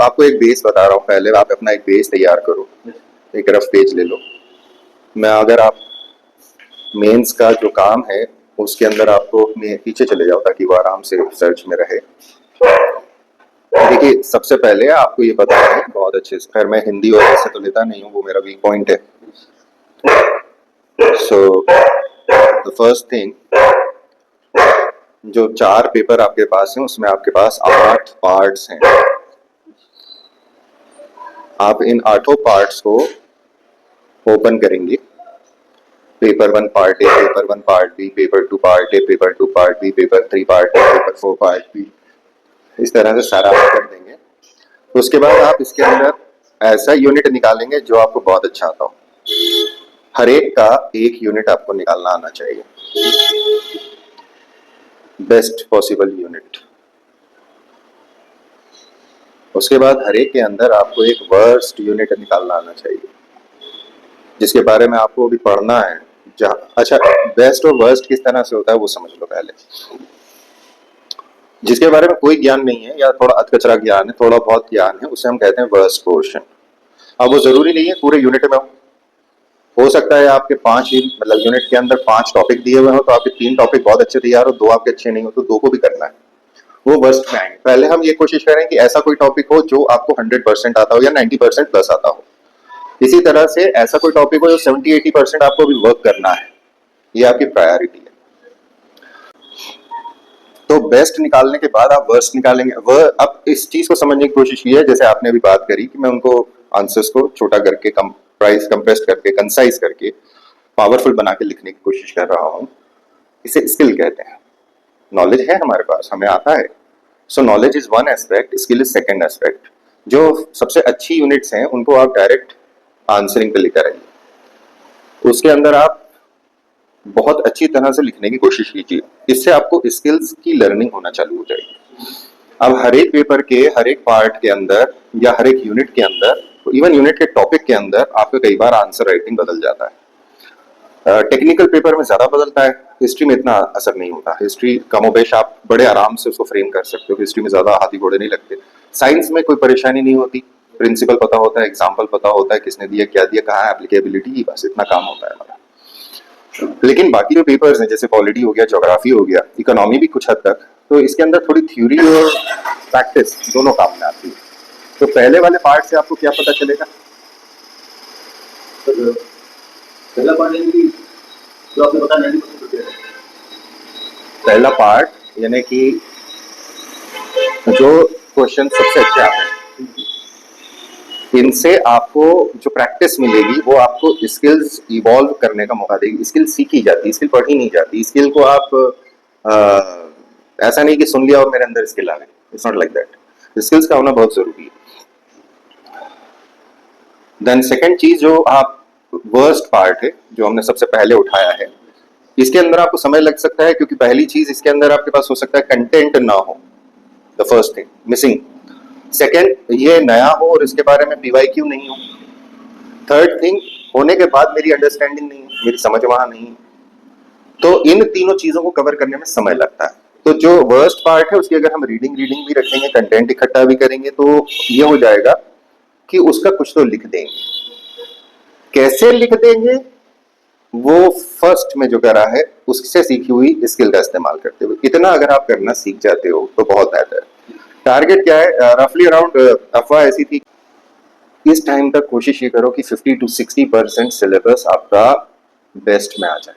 आपको एक बेस बता रहा हूँ, पहले आप अपना एक बेस तैयार करो, एक रफ पेज ले लो। मैं अगर आप मेंस का जो काम है उसके अंदर आपको पीछे चले जाओ ताकि वो आराम से सर्च में रहे। देखिए, सबसे पहले आपको ये पता है बहुत अच्छे से, खैर मैं हिंदी और ऐसे तो लेता नहीं हूँ, वो मेरा वीक पॉइंट है। सो द फर्स्ट थिंग, जो 4 पेपर आपके पास हैं उसमें आपके पास 8 पार्ट्स हैं। आप इन 8 पार्ट्स को ओपन करेंगे। Paper 1 part A, paper 1 part B, paper 2 part A, paper 2 part B, paper 3 part A, paper 4 part B, इस तरह से सारा आप कर देंगे। उसके बाद आप इसके अंदर ऐसा यूनिट निकालेंगे जो आपको बहुत अच्छा आता हो। हर एक का एक यूनिट आपको निकालना आना चाहिए, बेस्ट पॉसिबल यूनिट। उसके बाद हर एक के अंदर आपको एक वर्स्ट यूनिट निकालना आना चाहिए, जिसके बारे में आपको अभी पढ़ना है। अच्छा, बेस्ट और वर्स्ट किस तरह से होता है वो समझ लो पहले। जिसके बारे में कोई ज्ञान नहीं है या थोड़ा अधकचरा ज्ञान है, थोड़ा बहुत ज्ञान है, उसे हम कहते हैं वर्स्ट पोर्शन। अब वो जरूरी नहीं है पूरे यूनिट में हो सकता है आपके 5 ही मतलब यूनिट के अंदर 5 टॉपिक दिए हुए हो तो आपके 3 टॉपिक बहुत अच्छे तैयार हो, 2 आपके अच्छे नहीं हो तो 2 को भी करना है, वो वर्स्ट में आएंगे। पहले हम ये कोशिश करें कि ऐसा कोई टॉपिक हो जो आपको 100% आता हो या 90% प्लस आता हो। इसी तरह से ऐसा कोई टॉपिक हो जो 70-80% आपको भी वर्क करना है, ये आपकी प्रायोरिटी है। तो बेस्ट निकालने के बाद आप वर्स्ट निकालेंगे। वह अब इस चीज को समझने की कोशिश की है, जैसे आपने अभी बात करी कि मैं उनको आंसर्स को छोटा करके कंप्रेस करके कंसाइज करके पावरफुल बना के लिखने की कोशिश कर रहा हूँ। इसे स्किल कहते हैं। नॉलेज है हमारे पास, हमें आता है। सो knowledge is one aspect, skill is second aspect. जो सबसे अच्छी यूनिट्स हैं उनको आप डायरेक्ट आंसरिंग पे लेकर आइए, उसके अंदर आप बहुत अच्छी तरह से लिखने की कोशिश कीजिए। इससे आपको स्किल्स की लर्निंग होना चालू हो जाएगी। अब हर एक पेपर के हर एक पार्ट के अंदर या हर एक यूनिट के अंदर, इवन यूनिट के टॉपिक के अंदर आपका कई बार आंसर राइटिंग बदल जाता है। टेक्निकल पेपर में ज्यादा बदलता है, हिस्ट्री में इतना असर नहीं होता। हिस्ट्री कमोबेश आप बड़े आराम से उसको फ्रेम कर सकते हो, हिस्ट्री में ज्यादा हाथी घोड़े नहीं लगते। साइंस में कोई परेशानी नहीं होती, प्रिंसिपल पता होता है, एग्जाम्पल पता होता है, किसने दिया क्या दिया, कहाँ एप्लीकेबिलिटी, बस इतना काम होता है हमारा। लेकिन बाकी जो पेपर्स हैं जैसे पॉलिटी हो गया, ज्योग्राफी हो गया, इकोनॉमी भी कुछ हद तक, तो इसके अंदर थोड़ी थ्योरी और प्रैक्टिस दोनों काम में आती है। तो पहले वाले पार्ट से आपको क्या पता चलेगा? पहला पार्ट जो आपने बताया 90% पहला पार्ट यानी कि जो क्वेश्चन सबसे अच्छे आते हैं, इनसे आपको जो प्रैक्टिस मिलेगी वो आपको स्किल्स इवॉल्व करने का मौका देगी। स्किल सीखी जाती है, स्किल पढ़ी नहीं जाती। स्किल को आप ऐसा नहीं कि सुन लिया और मेरे अंदर स्किल आ गई, it's not like that. Skills का होना बहुत जरूरी है। देन सेकंड चीज जो आप वर्स्ट पार्ट है जो हमने सबसे पहले उठाया है, इसके अंदर आपको समय लग सकता है क्योंकि पहली चीज इसके अंदर आपके पास हो सकता है कंटेंट ना हो, the first thing missing. Second, ये नया हो और इसके बारे में पीवाईक्यू नहीं हो। थर्ड थिंग, होने के बाद मेरी अंडरस्टैंडिंग नहीं है, मेरी समझ वहां नहीं है। तो इन तीनों चीजों को कवर करने में समय लगता है। तो जो वर्स्ट पार्ट है उसकी अगर हम रीडिंग भी रखेंगे, कंटेंट इकट्ठा भी करेंगे, तो ये हो जाएगा कि उसका कुछ तो लिख देंगे। कैसे लिख देंगे वो फर्स्ट में जो करा है उससे सीखी हुई स्किल का इस्तेमाल करते हुए। इतना अगर आप करना सीख जाते हो तो बहुत बेहतर है। टारगेट क्या है? रफली अराउंड अफवाह ऐसी थी, इस टाइम तक कोशिश ये करो कि 50 to 60% सिलेबस आपका बेस्ट में आ जाए।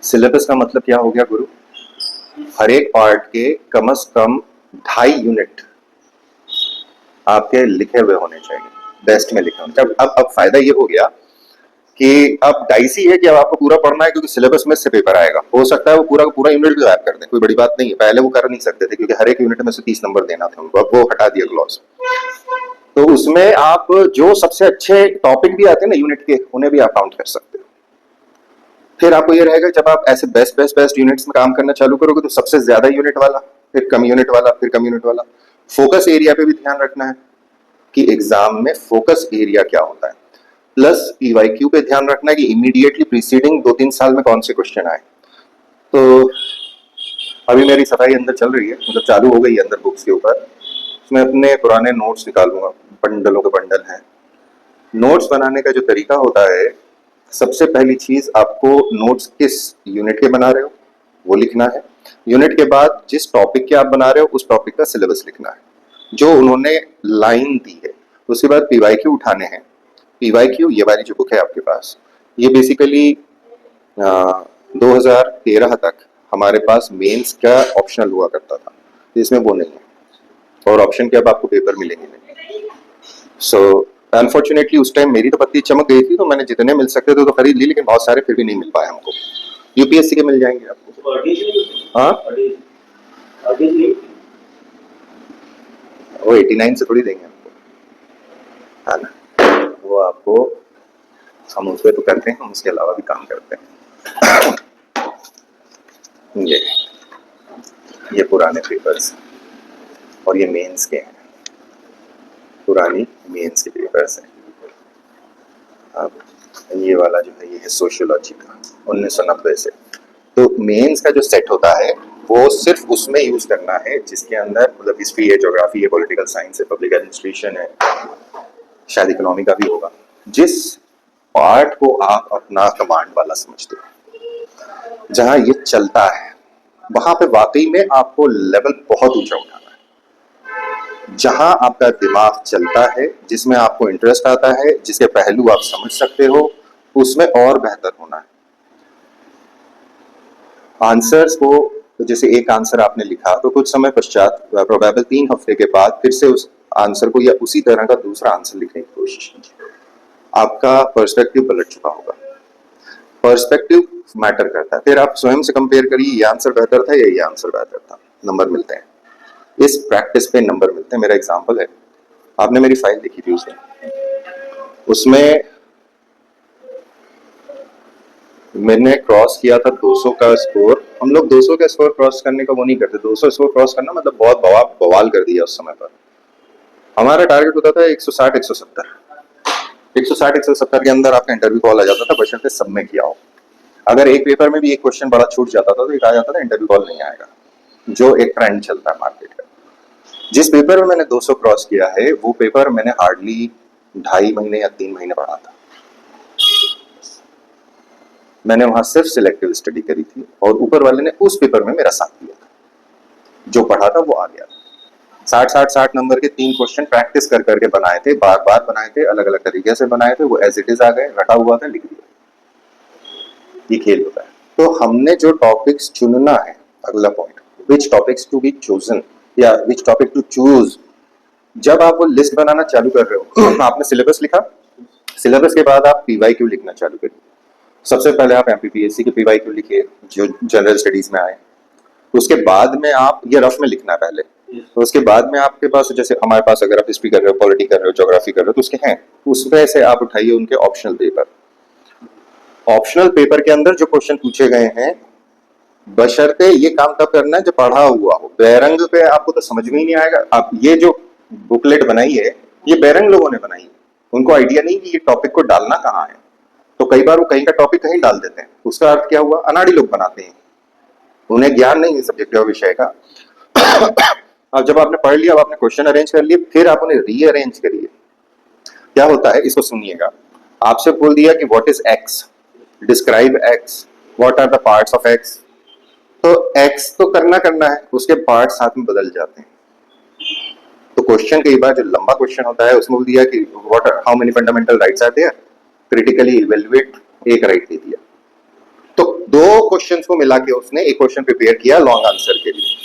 सिलेबस का मतलब क्या हो गया गुरु? हर एक पार्ट के कम से कम 2.5 यूनिट आपके लिखे हुए होने चाहिए, बेस्ट में लिखे होने चाहिए। अब फायदा ये हो गया कि अब डाइसी है कि अब आपको पूरा पढ़ना है क्योंकि सिलेबस में से पेपर आएगा। हो सकता है वो पूरा का पूरा यूनिट भी गायब कर दें, कोई बड़ी बात नहीं है। पहले वो कर नहीं सकते थे क्योंकि हर एक यूनिट में से 30 नंबर देना था उनको, अब वो हटा दिया क्लॉज। तो उसमें आप जो सबसे अच्छे टॉपिक भी आते हैं ना यूनिट के, उन्हें भी आप काउंट कर सकते हो। फिर आपको ये रहेगा जब आप ऐसे बेस्ट यूनिट्स में काम करना चालू करोगे तो सबसे ज्यादा यूनिट वाला, फिर कम यूनिट वाला, फिर कम यूनिट वाला। फोकस एरिया पे भी ध्यान रखना है कि एग्जाम में फोकस एरिया क्या होता है। प्लस पीवाईक्यू पे ध्यान रखना है कि इमीडिएटली प्रीसीडिंग 2-3 साल में कौन से क्वेश्चन आए। तो अभी मेरी सफाई अंदर चल रही है, मतलब चालू हो गई है अंदर बुक्स के ऊपर। मैं अपने पुराने नोट्स निकालूंगा, बंडलों के बंडल हैं। नोट्स बनाने का जो तरीका होता है, सबसे पहली चीज आपको नोट्स किस यूनिट के बना रहे हो वो लिखना है। यूनिट के बाद जिस टॉपिक के आप बना रहे हो उस टॉपिक का सिलेबस लिखना है जो उन्होंने लाइन दी है। उसके बाद पीवाईक्यू उठाने हैं। पीवाईक्यू ये वाली जो बुक है आपके पास, ये बेसिकली 2013 तक हमारे पास मेंस का ऑप्शनल हुआ करता था, इसमें वो नहीं है और ऑप्शन के अब आपको पेपर मिलेंगे नहीं। सो अनफॉर्चुनेटली उस टाइम मेरी तो पत्ती चमक गई थी, तो मैंने जितने मिल सकते थे तो खरीद ली, लेकिन बहुत सारे फिर भी नहीं मिल पाए हमको। यूपीएससी के मिल जाएंगे आपको। हाँ, वो 89 से थोड़ी देंगे हमको, है ना। वो आपको, हम उस पर तो करते हैं, हम उसके अलावा भी काम करते हैं। ये पुराने पेपर्स और ये मेंस के हैं, पुरानी मेंस के पेपर्स हैं। अब ये वाला जो है ये है सोशियोलॉजी का 1990 से। तो मेंस का जो सेट होता है वो सिर्फ उसमें यूज करना है जिसके अंदर मतलब हिस्ट्री है, ज्योग्राफी है, पॉलिटिकल साइंस है, पब्लिक एडमिनिस्ट्रेशन है, शायद इकोनॉमी का भी होगा। जिस पार्ट को आप अपना कमांड वाला समझते हो, जहां ये चलता है, वहां पे वाकई में आपको लेवल बहुत ऊंचा उठाना है। जहां आपका दिमाग चलता है, जिसमें आपको इंटरेस्ट आता है, जिसके पहलू आप समझ सकते हो, उसमें और बेहतर होना है। आंसर्स को, तो जैसे एक आंसर आपने लिखा तो कुछ समय पश्चात, प्रोबेबल 3 हफ्ते के बाद, फिर से उस आंसर को या उसी तरह का दूसरा आंसर लिखने की कोशिश कीजिए। आपका पर्सपेक्टिव पलट चुका होगा। पर्सपेक्टिव मैटर करता है। फिर आप स्वयं से कंपेयर करिए, ये आंसर बेहतर था या ये आंसर बेहतर था, नंबर मिलते हैं। इस प्रैक्टिस पे नंबर मिलते हैं। मेरा एग्जांपल है, आपने मेरी फाइल देखी थी उसमें मैंने क्रॉस किया था 200 का स्कोर। हम लोग 200 का स्कोर क्रॉस करने का वो नहीं करते। 200 स्कोर क्रॉस करना मतलब बहुत बवाल कर दिया उस समय पर। हमारा टारगेट होता था 160 170 160 170 के अंदर आपका इंटरव्यू कॉल आ जाता था, बशर्ते सब में किया हो। अगर एक पेपर में भी एक क्वेश्चन बड़ा छूट जाता था तो एक आ जाता था इंटरव्यू कॉल नहीं आएगा, जो एक ट्रेंड चलता है मार्केट का। जिस पेपर में मैंने 200 क्रॉस किया है वो पेपर मैंने हार्डली 2.5 महीने या 3 महीने पढ़ा था। मैंने वहां सिर्फ सिलेक्टिव स्टडी करी थी और ऊपर वाले ने उस पेपर में मेरा साथ दिया था। जो पढ़ा था वो आ गया था। 60 नंबर के 3 क्वेश्चन प्रैक्टिस कर करके बनाए थे, बार बार बनाए थे, अलग अलग तरीके से बनाए थे, वो एज इट इज आ गए, रटा हुआ था, लिख दिया। ये खेल होता है। तो हमने जो टॉपिक्स चुनना है, अगला point, which topics to be chosen या विच टॉपिक टू चूज। जब आप वो लिस्ट बनाना चालू कर रहे हो, आपने सिलेबस लिखा, सिलेबस के बाद आप पीवाईक्यू लिखना चालू करिए। सबसे पहले आप एमपीपीएससी के पीवाईक्यू लिखिए जो जनरल स्टडीज में आए। उसके बाद में आप, ये रफ में लिखना है पहले, तो उसके बाद में आपके पास, जैसे हमारे पास अगर आप हिस्ट्री कर रहे हो, पॉलिटी कर रहे हो, ज्योग्राफी कर रहे हो, तो उसके हैं, उसमें से आप उठाइए उनके ऑप्शनल पेपर। ऑप्शनल पेपर के अंदर जो क्वेश्चन पूछे गए हैं, बशर्ते ये काम तब करना है जो पढ़ा हुआ हो। बैरंग पे आपको तो समझ में ही नहीं आएगा। आप ये जो बुकलेट बनाई है, ये बैरंग लोगों ने बनाई है, उनको आइडिया नहीं कि ये टॉपिक को डालना कहाँ है। तो कई बार वो कहीं का टॉपिक कहीं डाल देते हैं। उसका अर्थ क्या हुआ? अनाड़ी लोग बनाते हैं, उन्हें ज्ञान नहीं है सब्जेक्ट और विषय का। अब जब आपने पढ़ लिया, अब आपने क्वेश्चन अरेंज कर लिए, फिर आप उन्हें रीअरेंज करिए। क्या होता है, इसको सुनिएगा। आपसे बोल दिया कि what is X, describe X, what are the parts of X. तो एक्स तो करना है, उसके पार्ट साथ में बदल जाते हैं। तो क्वेश्चन कई बार जो लंबा क्वेश्चन होता है उसमें बोल दिया कि what, how many fundamental rights are there, critically evaluate, एक राइट दे दिया। तो 2 क्वेश्चंस को मिला के उसने एक क्वेश्चन प्रिपेयर किया लॉन्ग आंसर के लिए।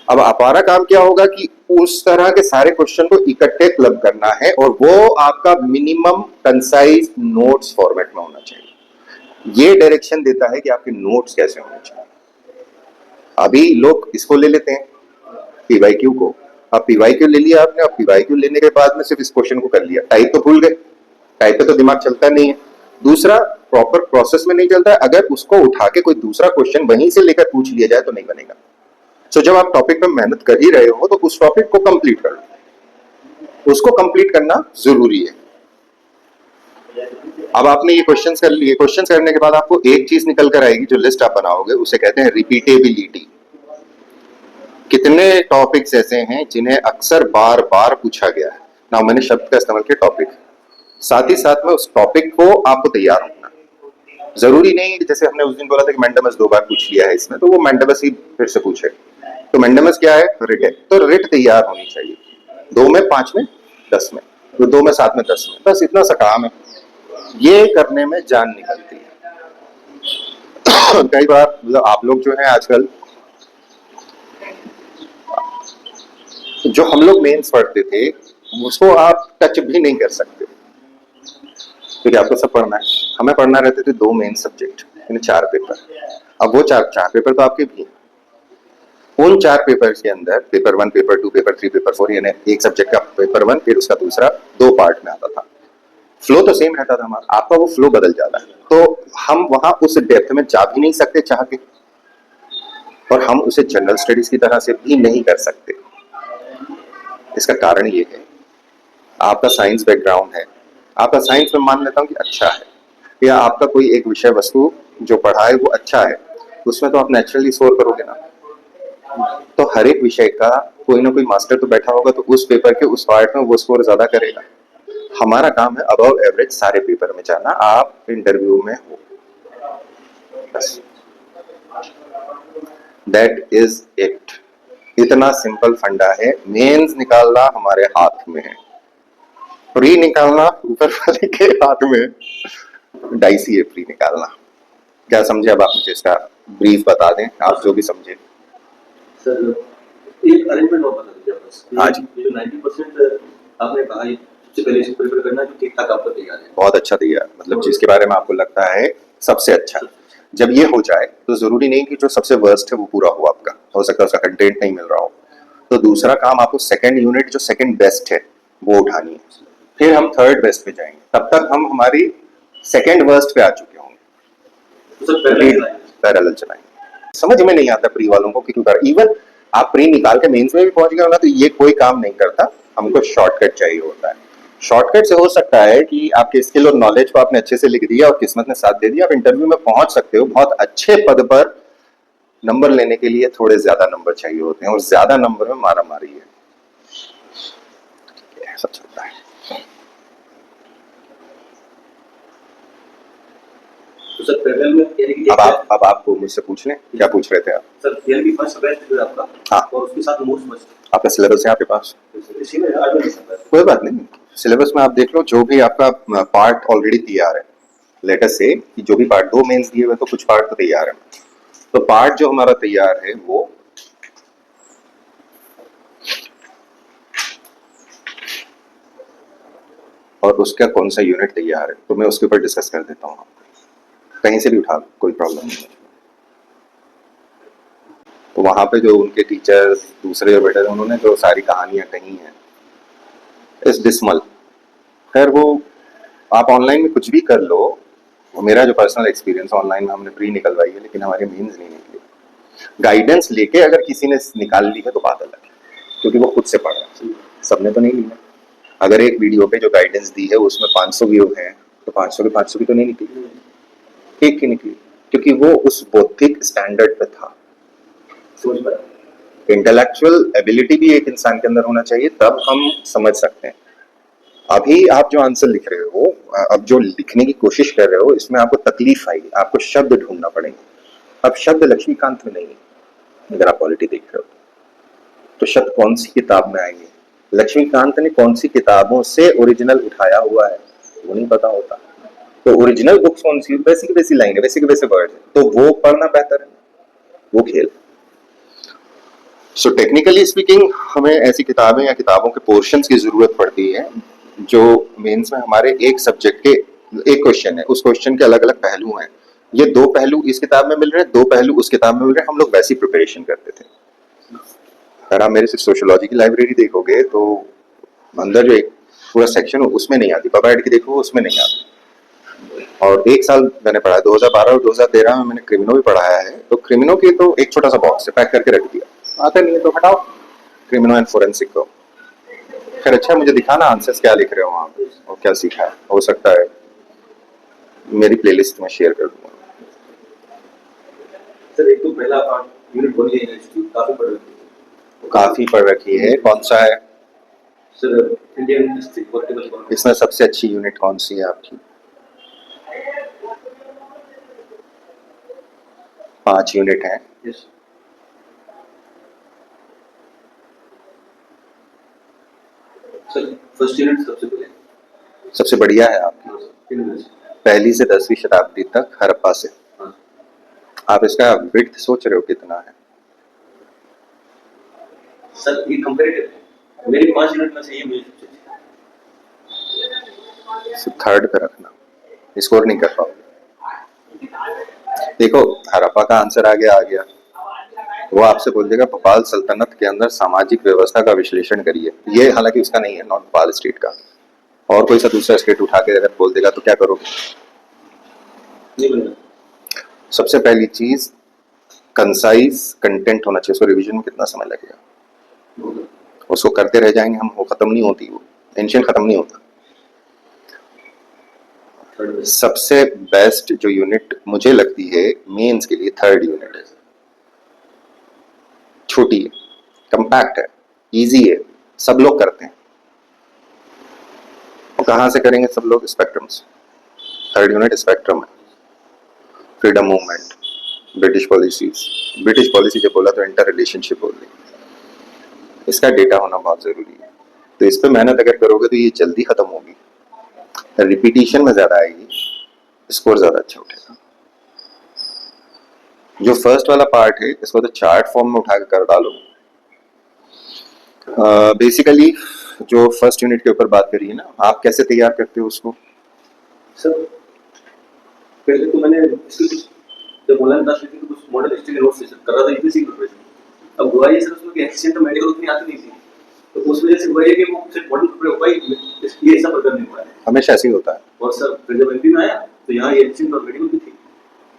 अब हमारा काम क्या होगा कि उस तरह के सारे क्वेश्चन को इकट्ठे क्लब करना है और वो आपका मिनिमम कंसाइज नोट्स फॉर्मेट में होना चाहिए। ये डायरेक्शन देता है कि आपके नोट्स कैसे होने चाहिए। अभी लोग इसको ले लेते हैं, पीवाईक्यू को। अब पीवाईक्यू ले लिया आपने, अब पीवाईक्यू लेने के बाद में सिर्फ इस क्वेश्चन को कर लिया, टाइप तो भूल गए। टाइप पे तो दिमाग चलता नहीं है। दूसरा, प्रॉपर प्रोसेस में नहीं चलता है। अगर उसको उठा के कोई दूसरा क्वेश्चन वहीं से लेकर पूछ लिया जाए तो नहीं बनेगा। सो जब आप टॉपिक पे मेहनत कर ही रहे हो तो उस टॉपिक को कंप्लीट कर लो, उसको कंप्लीट करना जरूरी है। अब आपने ये क्वेश्चंस कर लिए, क्वेश्चंस करने के बाद आपको एक चीज निकल कर आएगी जो लिस्ट आप बनाओगे, उसे कहते हैं रिपीटेबिलिटी। कितने टॉपिक्स ऐसे हैं जिन्हें अक्सर बार बार पूछा गया है ना, मैंने शब्द का इस्तेमाल किया टॉपिक। साथ ही साथ में उस टॉपिक को आपको तैयार होना, जरूरी नहीं कि जैसे हमने उस दिन बोला था कि मैंडेमस 2 बार पूछ लिया है इसमें, तो वो मैंडेमस ही फिर से पूछे। तो मैंडेमस क्या है? रिट है। तो रिट तैयार होनी चाहिए, 2 में, 5 में, 10 में, तो 2 में, 7 में, 10 में, बस इतना सा काम है। ये करने में जान निकलती है। कई बार मतलब आप लोग जो है आजकल, जो हम लोग मेंस पढ़ते थे उसको आप टच भी नहीं कर सकते, क्योंकि आपको सब पढ़ना है। हमें पढ़ना रहते थे 2 मेन सब्जेक्ट, यानी 4 पेपर। अब वो चार पेपर तो आपके भी हैं। उन 4 पेपर के अंदर पेपर 1, पेपर 2, पेपर 3, पेपर 4, यानी एक सब्जेक्ट का पेपर 1 फिर उसका दूसरा 2 पार्ट में आता था। फ्लो तो सेम रहता था हमारा, आपका वो फ्लो बदल जाता है। तो हम वहां उस डेप्थ में जा भी नहीं सकते चाह के, और हम उसे जनरल स्टडीज की तरह से भी नहीं कर सकते। इसका कारण ये है, आपका साइंस बैकग्राउंड है, आपका साइंस में मान लेता हूँ कि अच्छा है, या आपका कोई एक विषय वस्तु जो पढ़ा है वो अच्छा है, उसमें तो आप नेचुरली स्कोर करोगे ना। तो हर एक विषय का कोई ना कोई मास्टर तो बैठा होगा, तो उस पेपर के उस पार्ट में वो स्कोर ज्यादा करेगा। हमारा काम है अबव एवरेज सारे पेपर में जाना, आप इंटरव्यू में हो, बस दैट इज इट। इतना सिंपल फंडा है। मेंस निकालना हमारे हाथ में है, प्री निकालना ऊपर वाले के हाथ में है। डाइसी है प्री निकालना। क्या समझे? अब आप मुझे इसका ब्रीफ बता दें, आप जो भी समझे। सर एक अरेंजमेंट और बता दीजिए बस। हाँ जी। ये जो 90% आपने कहा, ये सबसे पहले इसे प्रिपेयर करना जो ठीक ठाक आपका तैयार है। बहुत अच्छा दिया, मतलब जिसके बारे में आपको लगता है सबसे अच्छा। जब ये हो जाए तो जरूरी नहीं कि जो सबसे वर्स्ट है वो पूरा हो आपका, हो सकता है उसका कंटेंट नहीं मिल रहा हो। तो दूसरा काम आपको सेकंड यूनिट जो सेकंड बेस्ट है वो उठानी है, फिर हम थर्ड बेस्ट पे जाएंगे। तब तक हम हमारी सेकंड वर्स्ट पे आ चुके होंगे। तो सर पहले पैरेलल चलाएंगे। समझ में नहीं आता प्री वालों को कि क्यों कर, इवन आप प्री निकाल के मेंस में भी पहुंच गए हो ना, तो ये कोई काम नहीं करता। हमको शॉर्टकट चाहिए होता है। शॉर्टकट से हो सकता है कि आपके स्किल और नॉलेज को आपने अच्छे से लिख दिया और किस्मत ने साथ दे दिया, आप इंटरव्यू में पहुंच सकते हो। बहुत अच्छे पद पर नंबर लेने के लिए थोड़े ज्यादा नंबर चाहिए होते हैं, और ज्यादा नंबर में मारा मारी है, ऐसा चलता है। तो सर पैरेलल में यानी कि अब आपको मुझसे पूछ लें, क्या पूछ रहे थे आप? सर पहले भी फर्स्ट बेस्ट है आपका। हाँ। और उसके साथ मोस्ट बेस्ट आपका सिलेबस है आपके पास? इसी में आगे नहीं सकता। कोई बात नहीं, सिलेबस में आप देख लो, जो भी आपका पार्ट ऑलरेडी तैयार है। लेट अस से कि जो भी पार्ट 2 मेंस दिए हुए तो कुछ पार्ट तो तैयार है। तो पार्ट जो हमारा तैयार है वो और उसका कौन सा यूनिट तैयार है, तो मैं उसके ऊपर डिस्कस कर देता हूँ आपको। कहीं से भी उठा लो, कोई प्रॉब्लम नहीं है। तो वहां पे जो उनके टीचर्स दूसरे जो बेटे थे, उन्होंने जो सारी कहानियां कही हैं इस डिसमल, खैर वो आप ऑनलाइन में कुछ भी कर लो। वो मेरा जो पर्सनल एक्सपीरियंस, ऑनलाइन में हमने प्री निकलवाई है लेकिन हमारे मीन्स नहीं निकली। गाइडेंस लेके अगर किसी ने निकाल ली है तो बात अलग है, क्योंकि वो खुद से पढ़ रहा है, सबने तो नहीं ली है। अगर एक वीडियो पे जो गाइडेंस दी है उसमें 500 व्यू है, तो 500 के 500 की तो नहीं निकली, एक की निकली, क्योंकि वो उस बौद्धिक स्टैंडर्ड पे था। समझ पाया। इंटेलेक्चुअल एबिलिटी भी एक इंसान के अंदर होना चाहिए, तब हम समझ सकते हैं। अभी आप जो आंसर लिख रहे हो, अब जो लिखने की कोशिश कर रहे हो, इसमें आपको तकलीफ आएगी, आपको शब्द ढूंढना पड़ेगा। अब शब्द लक्ष्मीकांत में नहीं है, अगर आप पॉलिटी देख रहे हो तो शब्द कौन सी किताब में आएंगे, लक्ष्मीकांत ने कौन सी किताबों से ओरिजिनल उठाया हुआ है वो नहीं पता होता। तो ओरिजिनल बुक्स कौन सी, वैसी की वैसी लाइन है, वैसे के वैसे वर्ड है, तो वो पढ़ना बेहतर है, वो खेल। सो टेक्निकली स्पीकिंग हमें ऐसी किताबें या किताबों के पोर्शंस की जरूरत पड़ती है जो मेंस में हमारे एक सब्जेक्ट के, एक क्वेश्चन है, उस क्वेश्चन के अलग अलग पहलू हैं। ये 2 पहलू इस किताब में मिल रहे हैं, 2 पहलू उस किताब में मिल रहे हैं, हम लोग वैसी प्रिपरेशन करते थे। अगर आप मेरे से सोशियोलॉजी की लाइब्रेरी देखोगे तो अंदर जो एक पूरा सेक्शन उसमें नहीं आती, पबाइड की देखो उसमें नहीं आती। और 1 साल मैंने पढ़ा, 2012 और 2013 में मैंने क्रिमिनो भी पढ़ाया है, तो क्रिमिनो की तो एक छोटा सा बॉक्स है, पैक करके रख दिया, आता नहीं है तो हटाओ क्रिमिनो एंड फोरेंसिक को। खैर अच्छा, मुझे दिखाना आंसर्स क्या लिख रहे हो वहां पे और क्या सीखा है, हो सकता है मेरी प्लेलिस्ट में शेयर कर दूंगा। सर एक तो पहला पार्ट यूनिट 1 है, काफी बड़ा है। काफी पढ़ रखी है, कौन सा है sir Indian history vertical economy. इसमें सबसे अच्छी यूनिट कौन सी है आपकी? 5 यूनिट हैं। यस सर, फर्स्ट यूनिट सबसे पहले। सबसे बढ़िया है आपकी, हाँ सर, इनमें से। पहली से 10वीं शताब्दी तक हड़प्पा से। हाँ आप इसका विड्थ सोच रहे हो कितना है? सर, ये कंपेरेटिव है, मेरी 5 यूनिट में से ये मुझे सबसे अच्छी सिर्फ थर्ड पे रखना, स्कोर नहीं कर पाओगे। देखो हड़प्पा का आंसर आ गया। वो आपसे बोल देगा भोपाल सल्तनत के अंदर सामाजिक व्यवस्था का विश्लेषण करिए, ये हालांकि उसका नहीं है, नॉट भोपाल स्टेट का, और कोई सा दूसरा स्टेट उठा के अगर बोल देगा तो क्या करोगे? नहीं बनेगा। सबसे पहली चीज कंसाइज कंटेंट होना चाहिए। उसको रिवीजन में कितना समय लगेगा? उसको करते रह जाएंगे हम, वो खत्म नहीं होती, वो टेंशन खत्म नहीं होता। सबसे बेस्ट जो यूनिट मुझे लगती है मेंस के लिए थर्ड यूनिट है। छोटी है, कंपैक्ट है, इजी है, सब लोग करते हैं। और कहाँ से करेंगे सब लोग? स्पेक्ट्रम से। थर्ड यूनिट स्पेक्ट्रम है। Freedom movement, British policies, British policy जब बोला तो इंटर रिलेशनशिप बोल रही, इसका डेटा होना बहुत जरूरी है। तो इस पर मेहनत अगर करोगे तो ये जल्दी खत्म होगी, रिपीटिशन में ज्यादा आएगी, स्कोर ज्यादा अच्छा उठेगा। जो फर्स्ट वाला पार्ट है इसको तो चार्ट फॉर्म में उठा के कर डालो। बेसिकली जो फर्स्ट यूनिट के ऊपर बात करी है ना, आप कैसे तैयार करते हो उसको? सर पहले तो मैंने इसकी कुछ जब ऑनलाइन क्लास लेती थी तो कुछ मॉडल हिस्ट्री के नोट्स कर रहा था यूपीएससी प्रिपरेशन। अब हुआ ये सर उसमें कि एफिशिएंट तो मेडिकल उतनी आती नहीं थी, तो उस वजह से हुआ ये कि वो सिर्फ मॉडल प्रिपेयर हो पाई, ये ऐसा प्रकार नहीं हुआ है। हमेशा ऐसे ही होता है। और सर फिर जब एमपी में आया तो यहाँ ये एफिशिएंट और मेडिकल भी थी,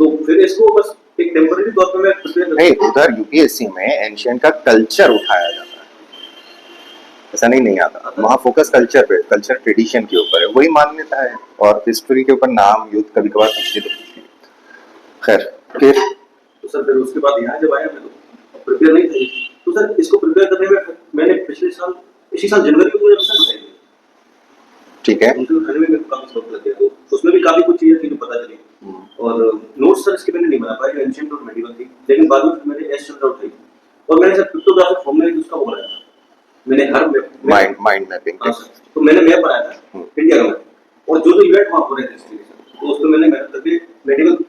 तो फिर इसको बस एक टेम्पररी तौर पे मैं प्रिपेयर नहीं, उधर यूपीएससी में एंशिएंट का कल्चर उठाया जाता है, ऐसा नहीं आता। वहाँ फोकस कल्चर पे, कल्चर ट्रेडिशन के ऊपर है, वही मान्यता है। और हिस्ट्री के ऊपर नाम युद्ध कभी कभार पूछते तो पूछते। खैर फिर तो सर फिर उसके बाद यहाँ जब आया मैं तो प्रिपेयर नहीं थी, तो सर इसको प्रिपेयर करने में मैंने पिछले साल इसी साल जनवरी में मुझे रिजल्ट बताई, ठीक है, उनको खाने में मेरे को काफी शौक लग गया, तो उसमें भी काफी कुछ चीजें थी जो पता चली। और नोट्स सर इसके मैंने नहीं बना पाया, एंशिएंट और मेडिकल थी, लेकिन बाद में मैंने एस चंद्र उठाई और मैंने सर क्रिप्टोग्राफिक फॉर्म में उसका बोला था, मैंने हर माइंड मैपिंग, तो मैंने मैप बनाया था इंडिया में, और जो इवेंट वहाँ हो रहे थे तो उसमें मैंने मेहनत करके मेडिकल,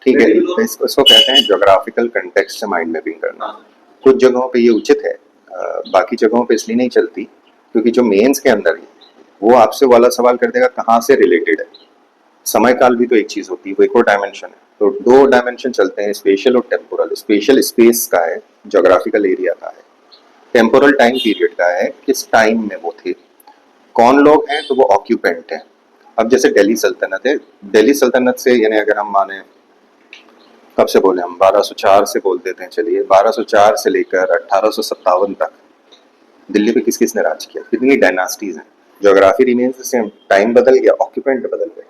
ठीक है, इसको कहते हैं ज्योग्राफिकल कंटेक्स्ट से माइंड मैपिंग करना। कुछ जगहों पे ये उचित है, बाकी जगहों पे इसलिए नहीं चलती क्योंकि जो मेंस के अंदर है वो आपसे वाला सवाल कर देगा कहाँ से रिलेटेड है। समय काल भी तो एक चीज होती है, वो एक और डायमेंशन है। तो 2 डायमेंशन चलते हैं, स्पेशल और टेम्पोरल। स्पेशल स्पेस का है, ज्योग्राफिकल एरिया का है, टेम्पोरल टाइम पीरियड का है, किस टाइम में वो थे, कौन लोग हैं, तो वो ऑक्यूपेंट है। अब जैसे दिल्ली सल्तनत है, दिल्ली सल्तनत से यानी अगर हम माने कब से बोले हम, 1204 से बोल देते हैं, चलिए 1204 से लेकर 1857 तक दिल्ली पे किस किस ने राज किया, कितनी डायनास्टीज हैं। Geography remains the same, time बदल गया, ऑक्यूपेंट बदल गए,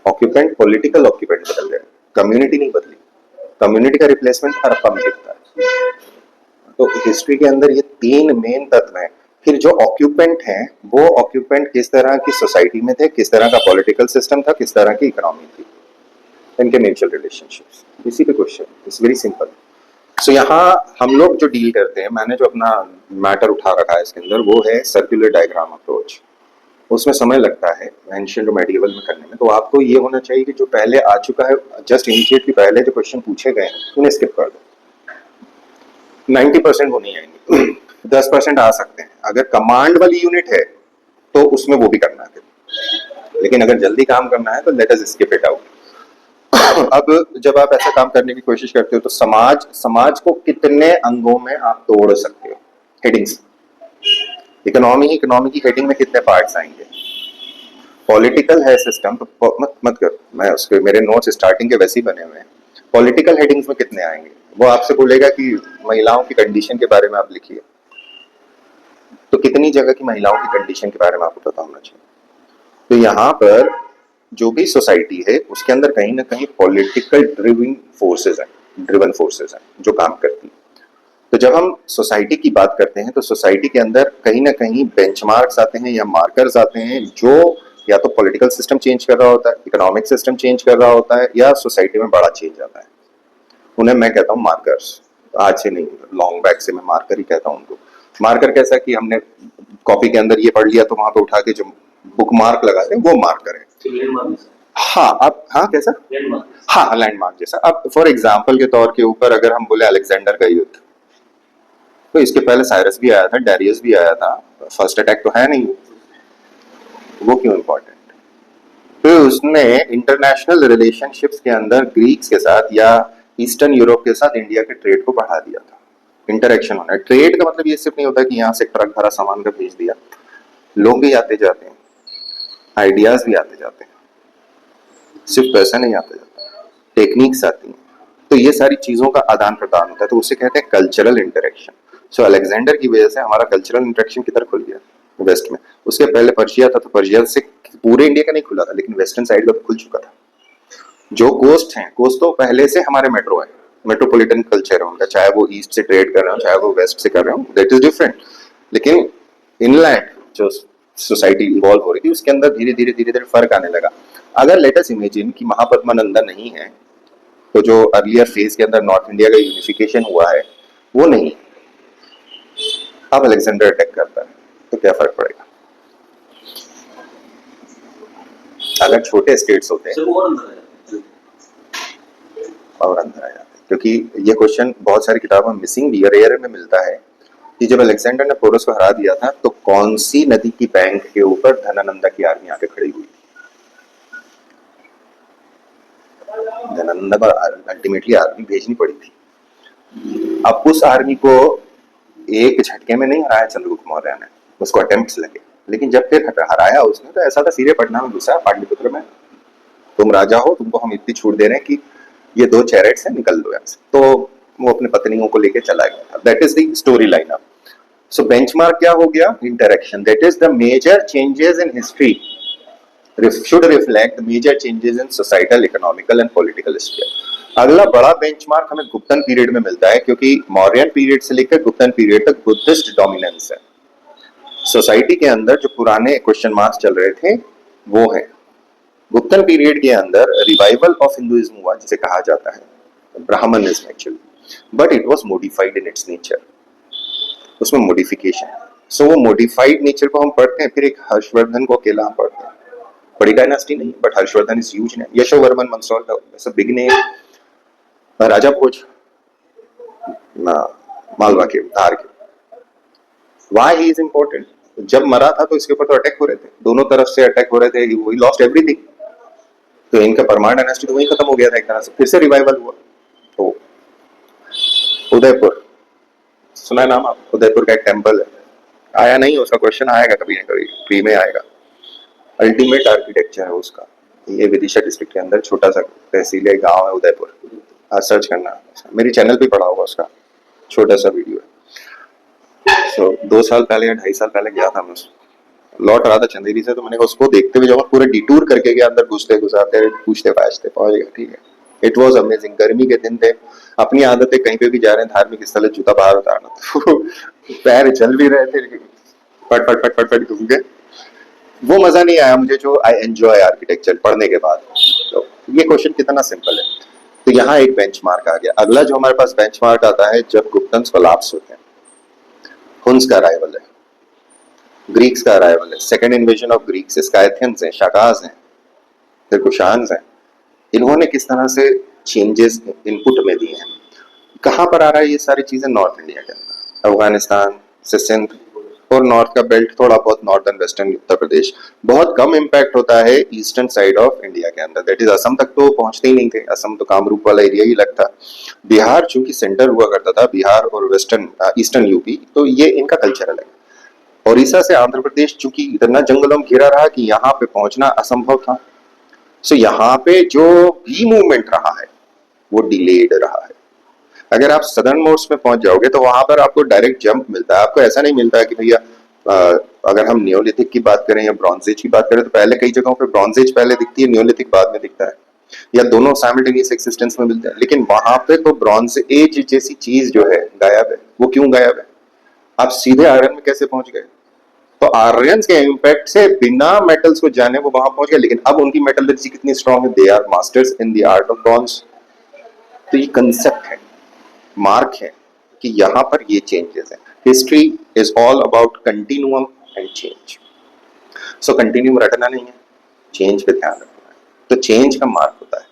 ऑक्यूपेंट पॉलिटिकल ऑक्यूपेंट बदल गए, कम्युनिटी नहीं बदली। कम्युनिटी का रिप्लेसमेंट हड़प्पा में दिखता है। तो हिस्ट्री के अंदर ये 3 मेन तत्व हैं। फिर जो ऑक्यूपेंट हैं वो ऑक्यूपेंट किस तरह की सोसाइटी में थे, किस तरह का पॉलिटिकल सिस्टम था, किस तरह की इकोनॉमी थी, इनके म्यूचुअल रिलेशनशिप्स, इसी पे क्वेश्चन, इट्स वेरी सिंपल। सो यहाँ हम लोग जो डील करते हैं, मैंने जो अपना मैटर उठा रखा है इसके अंदर, वो है सर्कुलर डायग्राम अप्रोच। उसमें समय लगता है एंशिएंट और मेडिएवल में करने में, तो आपको ये होना चाहिए कि जो पहले आ चुका है, जस्ट इमीडिएटली पहले जो क्वेश्चन पूछे गए उन्हें स्किप कर दो। 90% वो नहीं आएंगे, 10% आ सकते हैं। अगर कमांड वाली यूनिट है तो उसमें वो भी करना है, लेकिन अगर जल्दी काम करना है तो let us skip it out. अब जब आप ऐसा काम करने की कोशिश करते हो तो समाज को कितने अंगों में आप तोड़ सकते हो? हेडिंग्स, इकोनॉमी की हेडिंग में कितने पार्ट्स आएंगे? पॉलिटिकल है सिस्टम तो मत कर, मैं उसके मेरे नोट्स स्टार्टिंग के वैसे ही बने हुए हैं। पॉलिटिकल हेडिंग्स में कितने आएंगे? वो आपसे बोलेगा कि महिलाओं की कंडीशन के बारे में आप लिखिए, तो कितनी जगह की महिलाओं की कंडीशन के बारे में आपको पता होना चाहिए। तो यहाँ पर जो भी सोसाइटी है उसके अंदर कहीं ना कहीं पॉलिटिकल ड्रिवन फोर्सेस हैं जो काम करती है। तो जब हम सोसाइटी की बात करते हैं तो सोसाइटी के अंदर कहीं ना कहीं बेंचमार्क्स आते हैं या मार्कर्स आते हैं जो या तो पॉलिटिकल सिस्टम चेंज कर रहा होता है, इकोनॉमिक सिस्टम चेंज कर रहा होता है, या सोसाइटी में बड़ा चेंज आता है। उन्हें मैं कहता हूँ मार्कर्स। आज से नहीं, लॉन्ग बैक से मैं मार्कर ही कहता हूँ उनको। मार्कर कैसा कि हमने कॉपी के अंदर ये पढ़ लिया तो वहां पे उठा के जो बुक मार्क लगाते हैं वो मार्कर है। तो लैंडमार्क जैसा। हाँ, अब हाँ कैसा? लैंडमार्क। हाँ, लैंडमार्क जैसा। अब फॉर एग्जाम्पल के तौर के ऊपर अगर हम बोले अलेक्जेंडर का युद्ध, तो इसके पहले साइरस भी आया था, डेरियस भी आया था, फर्स्ट अटैक तो है नहीं। वो क्यों इंपॉर्टेंट? तो उसने इंटरनेशनल रिलेशनशिप्स के अंदर ग्रीक्स के साथ या ईस्टर्न यूरोप के साथ इंडिया के ट्रेड को बढ़ा दिया था। इंटरेक्शन होना है। ट्रेड का मतलब ये सिर्फ नहीं होता कि यहाँ से ट्रक भरा सामान का भेज दिया। लोग भी आते जाते हैं, आइडियाज भी आते जाते हैं, सिर्फ पैसा नहीं आता जाता, टेक्निक्स आती हैं। तो ये सारी चीजों का आदान प्रदान होता है, तो उसे कहते हैं कल्चरल इंटरेक्शन। सो अलेक्जेंडर की वजह से हमारा कल्चरल इंटरेक्शन किधर खुल गया? वेस्ट में। उसके पहले पर्शिया था, तो पर्शिया से पूरे इंडिया का नहीं खुला था, लेकिन वेस्टर्न साइड का तो खुल चुका था। जो कोस्ट हैं, कोस्ट तो पहले से हमारे मेट्रो है, मेट्रोपॉलिटन कल्चर है उनका, चाहे वो ईस्ट से ट्रेड कर रहे हो चाहे वो वेस्ट से कर रहे हो, दैट इज डिफरेंट। लेकिन इनलैंड जो सोसाइटी इवॉल्व हो रही थी उसके अंदर धीरे धीरे धीरे धीरे फर्क आने लगा। अगर लेट अस इमेजिन कि महापद्मानंदा नहीं है, तो जो अर्लियर फेज के अंदर नॉर्थ इंडिया का यूनिफिकेशन हुआ है वो नहीं, अब अलेक्जेंडर अटैक करता है तो क्या फर्क पड़ेगा? अगर छोटे स्टेट्स होते हैं सर वो और अंदर है। और अंदर आ जाते हैं, क्योंकि ये क्वेश्चन बहुत सारी किताबों में मिसिंग भी रेयर में मिलता है कि जब अलेक्जेंडर ने पोरस को हरा दिया था तो कौन सी नदी की बैंक के ऊपर धनानंदा की आर्मी आके खड़ी हुई? धनानंदा पर अल्टीमेटली आर्मी भेजनी पड़ी थी। अब उस आर्मी को एक झटके में नहीं हराया चंद्रगुप्त मौर्य ने, उसको अटेम्प्ट्स लगे, लेकिन जब फिर हराया उसने तो ऐसा था सीधे पटना में घुसा पाटलिपुत्र में, तुम राजा हो, तुमको हम इतनी छूट दे रहे हैं कि ये 2 चैरेट्स हैं, निकल दो यहाँ से। तो वो अपने पत्नियों को लेके चला गया। That is the story line. अब सो बेंचमार्क क्या हो गया? Interaction. That is the major changes in history should reflect major changes in societal, economical and political sphere. अगला बड़ा बेंचमार्क हमें गुप्तन पीरियड में मिलता है, क्योंकि मौर्यन पीरियड से लेकर गुप्तन पीरियड तक बुद्धिस्ट डोमिनेंस है सोसाइटी के अंदर। जो पुराने क्वेश्चन मार्क्स चल रहे थे वो है। गुप्तन पीरियड के अंदर रिवाइवल ऑफ हिंदुइज्म हुआ, जिसे कहा जाता है Brahmanism actually, but it was modified in its nature. उसमें मॉडिफिकेशन। सो वो मॉडिफाइड नेचर को हम पढ़ते हैं, फिर एक हर्षवर्धन को अकेला हम पढ़ते हैं। बड़ी डायनास्टी नहीं, but Harshvardhan is huge name. Yashovarman Mandsaur का ऐसा बिग नेम। राजा भोज मालवा के, धार के। Why he is important? जब मरा था तो इसके ऊपर तो अटैक हो रहे थे, दोनों तरफ से अटैक हो रहे थे, ही लॉस्ट एवरीथिंग। तो इनका परमार डायनास्टी तो वहीं खत्म हो गया था एक तरह से, फिर से रिवाइवल हुआ। तो उदयपुर सुना है नाम आप? उदयपुर का एक टेम्पल है, आया नहीं, उसका क्वेश्चन आएगा कभी ना कभी, प्री में आएगा। अल्टीमेट आर्किटेक्चर है उसका। ये विदिशा डिस्ट्रिक्ट के अंदर छोटा सा तहसील गांव है उदयपुर। आज सर्च करना, मेरी चैनल पे पड़ा होगा उसका, छोटा सा वीडियो है। सो 2 साल पहले या 2.5 साल पहले गया था मैं, लौट रहा था चंदेरी से, तो मैंने उसको देखते हुए जब पूरे डिटूर करके गया अंदर, घुसते घुसाते पूछते पाछते पहुंच गया। ठीक है, इट वॉज अमेजिंग। गर्मी के दिन थे, अपनी आदत है, कहीं पे भी जा रहे हैं धार्मिक स्थल, जूता बाहर उतारना, पैर चल भी रहे थे, पट पट पट पट पट घूम गए। वो मजा नहीं आया मुझे जो आई एंजॉय आर्किटेक्चर पढ़ने के बाद। तो ये क्वेश्चन कितना सिंपल है। तो यहाँ एक बेंचमार्क आ गया। अगला जो हमारे पास बेंचमार्क आता है जब गुप्तन्स कोलैप्स होते हैं। हुन्स का अराइवल है, ग्रीक्स का अराइवल है, सेकंड इन्वेजन ऑफ ग्रीक्स, स्कायथियंस हैं, शाकास हैं, फिर कुशान्स हैं। इन्होंने किस तरह से चेंजेस इनपुट में दिए हैं। कहाँ पर आ रहा है ये सारी चीजें? नॉर्थ इंडिया के अंदर, अफगानिस्तान से सिंध और नॉर्थ का बेल्ट, थोड़ा बहुत नॉर्थन वेस्टर्न उत्तर प्रदेश। बहुत कम इम्पैक्ट होता है ईस्टर्न साइड ऑफ इंडिया के अंदर, दैट इज असम तक तो पहुंचते ही नहीं थे। असम तो कामरूप वाला एरिया ही लगता। बिहार चूंकि सेंटर हुआ करता था, बिहार और वेस्टर्न ईस्टर्न यूपी, तो ये इनका कल्चर अलग है। उड़ीसा से आंध्र प्रदेश चूंकि इतना जंगलों में घिरा रहा कि यहाँ पे पहुंचना असंभव था। सो यहाँ पे जो भी मूवमेंट रहा है वो डिलेड रहा है। अगर आप सदर्न मोड्स में पहुंच जाओगे तो वहां पर आपको डायरेक्ट जंप मिलता है। आपको ऐसा नहीं मिलता है कि भैया अगर हम नियोलिथिक की बात करें या ब्रॉन्ज एज की बात करें, तो पहले कई जगहों पे ब्रॉन्ज एज पहले दिखती है, नियोलिथिक बाद में दिखता है, या दोनों साइमल्टेनियस एक्सिस्टेंस में मिलते हैं। लेकिन वहां पे तो ब्रॉन्ज एज जैसी चीज जो है गायब है। वो क्यों गायब है? आप सीधे आयरन में कैसे पहुंच गए? तो आर्यंस के इम्पैक्ट से बिना मेटल्स को जाने वो वहां पहुंच गए, लेकिन अब उनकी मेटलर्जी कितनी स्ट्रांग है, they are masters in the art of bronze. तो ये कंसेप्ट है, मार्क है कि यहां पर ये चेंजेस है। History is all about continuum and change. So continuum रटना नहीं है, चेंज पे ध्यान रखना है, तो चेंज का मार्क होता है।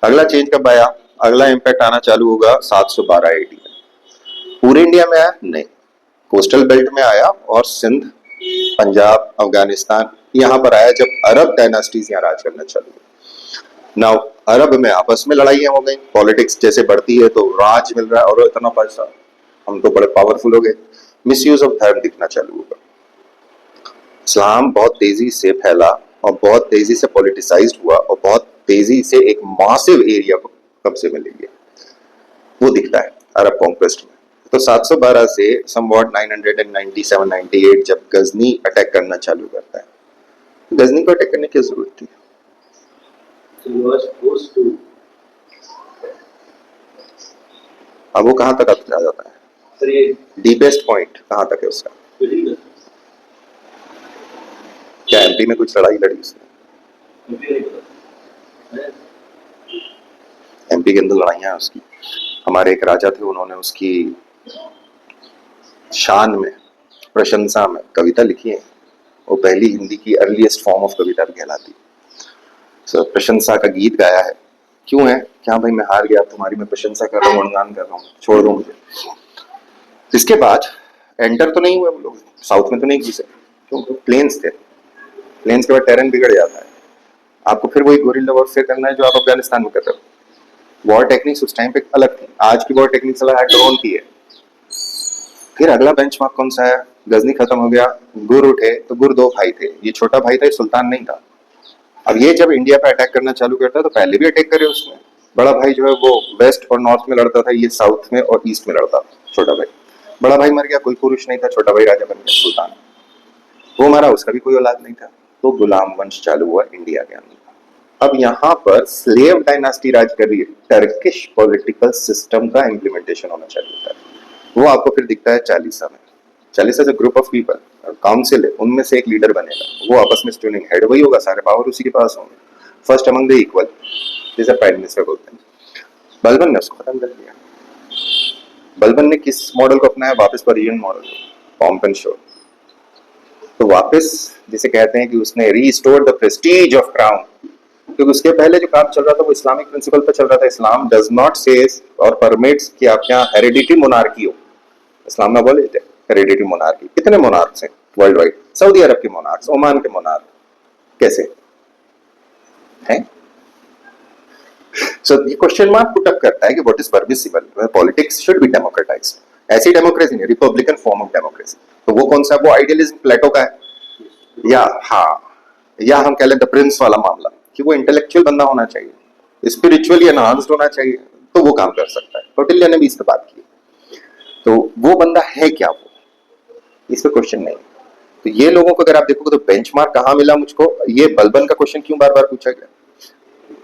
अगला चेंज कब आया? अगला इम्पैक्ट आना चालू होगा 712 एडी में। पूरे इंडिया में आया नहीं, कोस्टल बेल्ट में आया और सिंध, पंजाब, अफगानिस्तान यहां पर आया जब अरब डायनास्टीज यहां राज करना चालू हुई। नाउ अरब में आपस में लड़ाइयां हो गई, पॉलिटिक्स जैसे बढ़ती है तो राज मिल रहा है और इतना पैसा, हम तो बड़े पावरफुल हो गए, मिसयूज ऑफ धर्म दिखना चालू होगा। इस्लाम बहुत तेजी से फैला और बहुत तेजी से पॉलिटिसाइज्ड हुआ और बहुत तेजी से एक मासिव एरिया को कब्जे में ले लिया, वो दिखता है अरब कॉन्क्वेस्ट में। तो 712 से समवॉट 997-98 जब गजनी अटैक करना चालू करता है, गजनी को अटैक करने की जरूरत थी। अब वो कहां तक आ जाता है, डीपेस्ट पॉइंट कहां तक है उसका? क्या एमपी में कुछ लड़ाई लड़ी उसने? एमपी के अंदर लड़ाइयां उसकी, हमारे एक राजा थे, उन्होंने उसकी शान में, प्रशंसा में कविता लिखी है। वो पहली हिंदी की अर्लीस्ट फॉर्म ऑफ कविता कहलाती। प्रशंसा का गीत गाया है। क्यों है? क्या भाई मैं हार गया, तुम्हारी मैं प्रशंसा कर रहा हूँ, गुणगान कर रहा हूँ, छोड़ दो मुझे। इसके बाद एंटर तो नहीं हुए वो लोग, साउथ में तो नहीं घुसे, क्योंकि प्लेन्स थे, प्लेन्स के बाद टेरेन बिगड़ जाता है। आपको फिर वही गोरिल्ला वॉरफेयर करना है जो आप अफगानिस्तान में कर रहे हो। वॉर टेक्निक्स उस टाइम पे अलग थी, आज की वॉर टेक्निक्स अलग है, ड्रोन की है। फिर अगला बेंचमार्क कौन सा है? गजनी खत्म हो गया, गुर उठे, तो गुर दो भाई थे, ये छोटा भाई था, ये सुल्तान नहीं था। अब ये जब इंडिया पे अटैक करना चालू करता है तो पहले भी अटैक करे उसने। बड़ा भाई जो है वो वेस्ट और नॉर्थ में लड़ता था, ये साउथ में और ईस्ट में लड़ता था। छोटा भाई, बड़ा भाई मर गया, कोई पुरुष नहीं था, छोटा भाई राजा बन गया, सुल्तान। वो मरा, उसका भी कोई औलाद नहीं था, तो गुलाम वंश चालू हुआ इंडिया के अंदर। अब यहाँ पर स्लेव डायनास्टी राज कर रही है, टर्किश पॉलिटिकल सिस्टम का इम्प्लीमेंटेशन होना चालू होता है। वो आपको फिर दिखता है 40 में। 40 age group of people, council है, उनमें से एक लीडर बनेगा, वो आपस में स्टूनिंग, हेड वही होगा, सारे पावर उसी के पास होंगे, फर्स्ट अमंग द इक्वल, जैसे प्राइम मिनिस्टर बोलते हैं। बलबन ने उसको खत्म कर दिया। बलबन ने किस मॉडल को अपनाया? वापस Persian model, pomp and show. तो वापस जिसे कहते हैं कि उसने restore the prestige of crown, क्योंकि उसके पहले जो काम चल रहा था वो इस्लामिक प्रिंसिपल पर चल रहा था। इस्लाम डज नॉट सेज और परमिट्स कि आप यहाँ हेरिडिटरी मोनार्की हो। इस्लाम में बोले थे हेरिडिटरी मोनार्की। कितने मोनार्क्स हैं वर्ल्ड वाइड? सऊदी अरब के मोनार्क्स, ओमान के मोनार्क, कैसे हैं? सो ये क्वेश्चन मार्क पुट अप करता है कि what is permissible, politics should be democratised. ऐसी डेमोक्रेसी नहीं, रिपब्लिकन फॉर्म ऑफ डेमोक्रेसी। तो वो कौन सा? वो आइडियलिज्म प्लेटो का है, या हम कह लें द प्रिंस वाला मामला, कि वो इंटेलेक्चुअल बंदा होना चाहिए, स्पिरिचुअली एनहांस्ड होना चाहिए, तो वो काम कर सकता है। कौटिल्य ने भी इस पर बात की। तो वो बंदा है क्या वो, इस पे क्वेश्चन नहीं। तो ये लोगों को अगर आप देखोगे तो बेंचमार्क कहाँ मिला मुझको? ये बलबन का क्वेश्चन क्यों बार बार पूछा गया,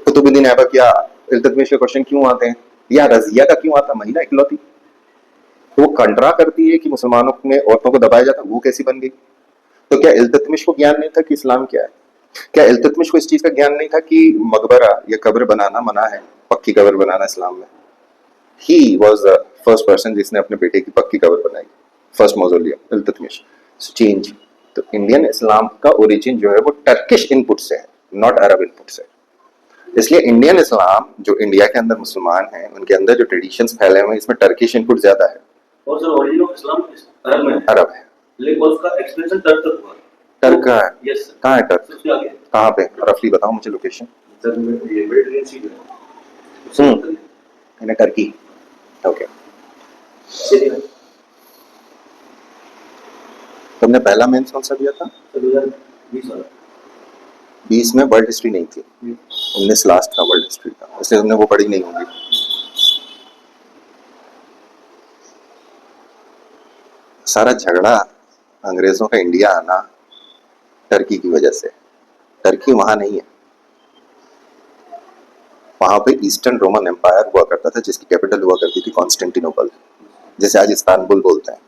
कुतुबुद्दीन ऐबक या इल्तुतमिश के क्वेश्चन क्यों आते हैं, या रजिया का क्यों आता? महिला इकलौती, तो वो कंट्रा करती है कि मुसलमानों में औरतों को दबाया जाता, वो कैसी बन गई? तो क्या इल्तुतमिश को ज्ञान नहीं था कि इस्लाम क्या है? क्या इल्तुतमिश को इस चीज का ज्ञान नहीं था कि मकबरा या कब्र बनाना मना है, पक्की कब्र बनाना इस्लाम में? He was the first person जिसने अपने बेटे की पक्की कब्र बनाई, फर्स्ट मौजूलियम, इल्तुतमिश। चेंज, तो इंडियन इस्लाम का ओरिजिन जो है वो टर्किश इनपुट से है, नॉट अरब इनपुट से। इसलिए इंडियन इस्लाम जो इंडिया के अंदर मुसलमान हैं, उनके अंदर जो ट्रेडिशंस फैले हुए हैं, इसमें टर्किश इनपुट ज्यादा है। और सर ओरिजिन ऑफ इस्लाम अरब में है। अरब है, लेकिन उसका एक्सपेंशन टर्क तक हुआ। टर्क का है। Yes sir. कहाँ है टर्क? सबसे आगे। कहाँ पे? रफली बताओ मुझे लोकेशन। सर ये मेडिटेरियन सी है। In Turkey. ओके, तुमने पहला मेंस कौन सा दिया था? 20 में वर्ल्ड हिस्ट्री नहीं थी, 19 लास्ट था वर्ल्ड हिस्ट्री का, इसलिए तुमने वो पढ़ी नहीं होगी। सारा झगड़ा अंग्रेजों का इंडिया आना टर्की की वजह से। टर्की वहां नहीं है, वहां पे ईस्टर्न रोमन एम्पायर हुआ करता था, जिसकी कैपिटल हुआ करती थी कॉन्स्टेंटिनोपल। जैसे आज इस्तांबुल बोलते हैं,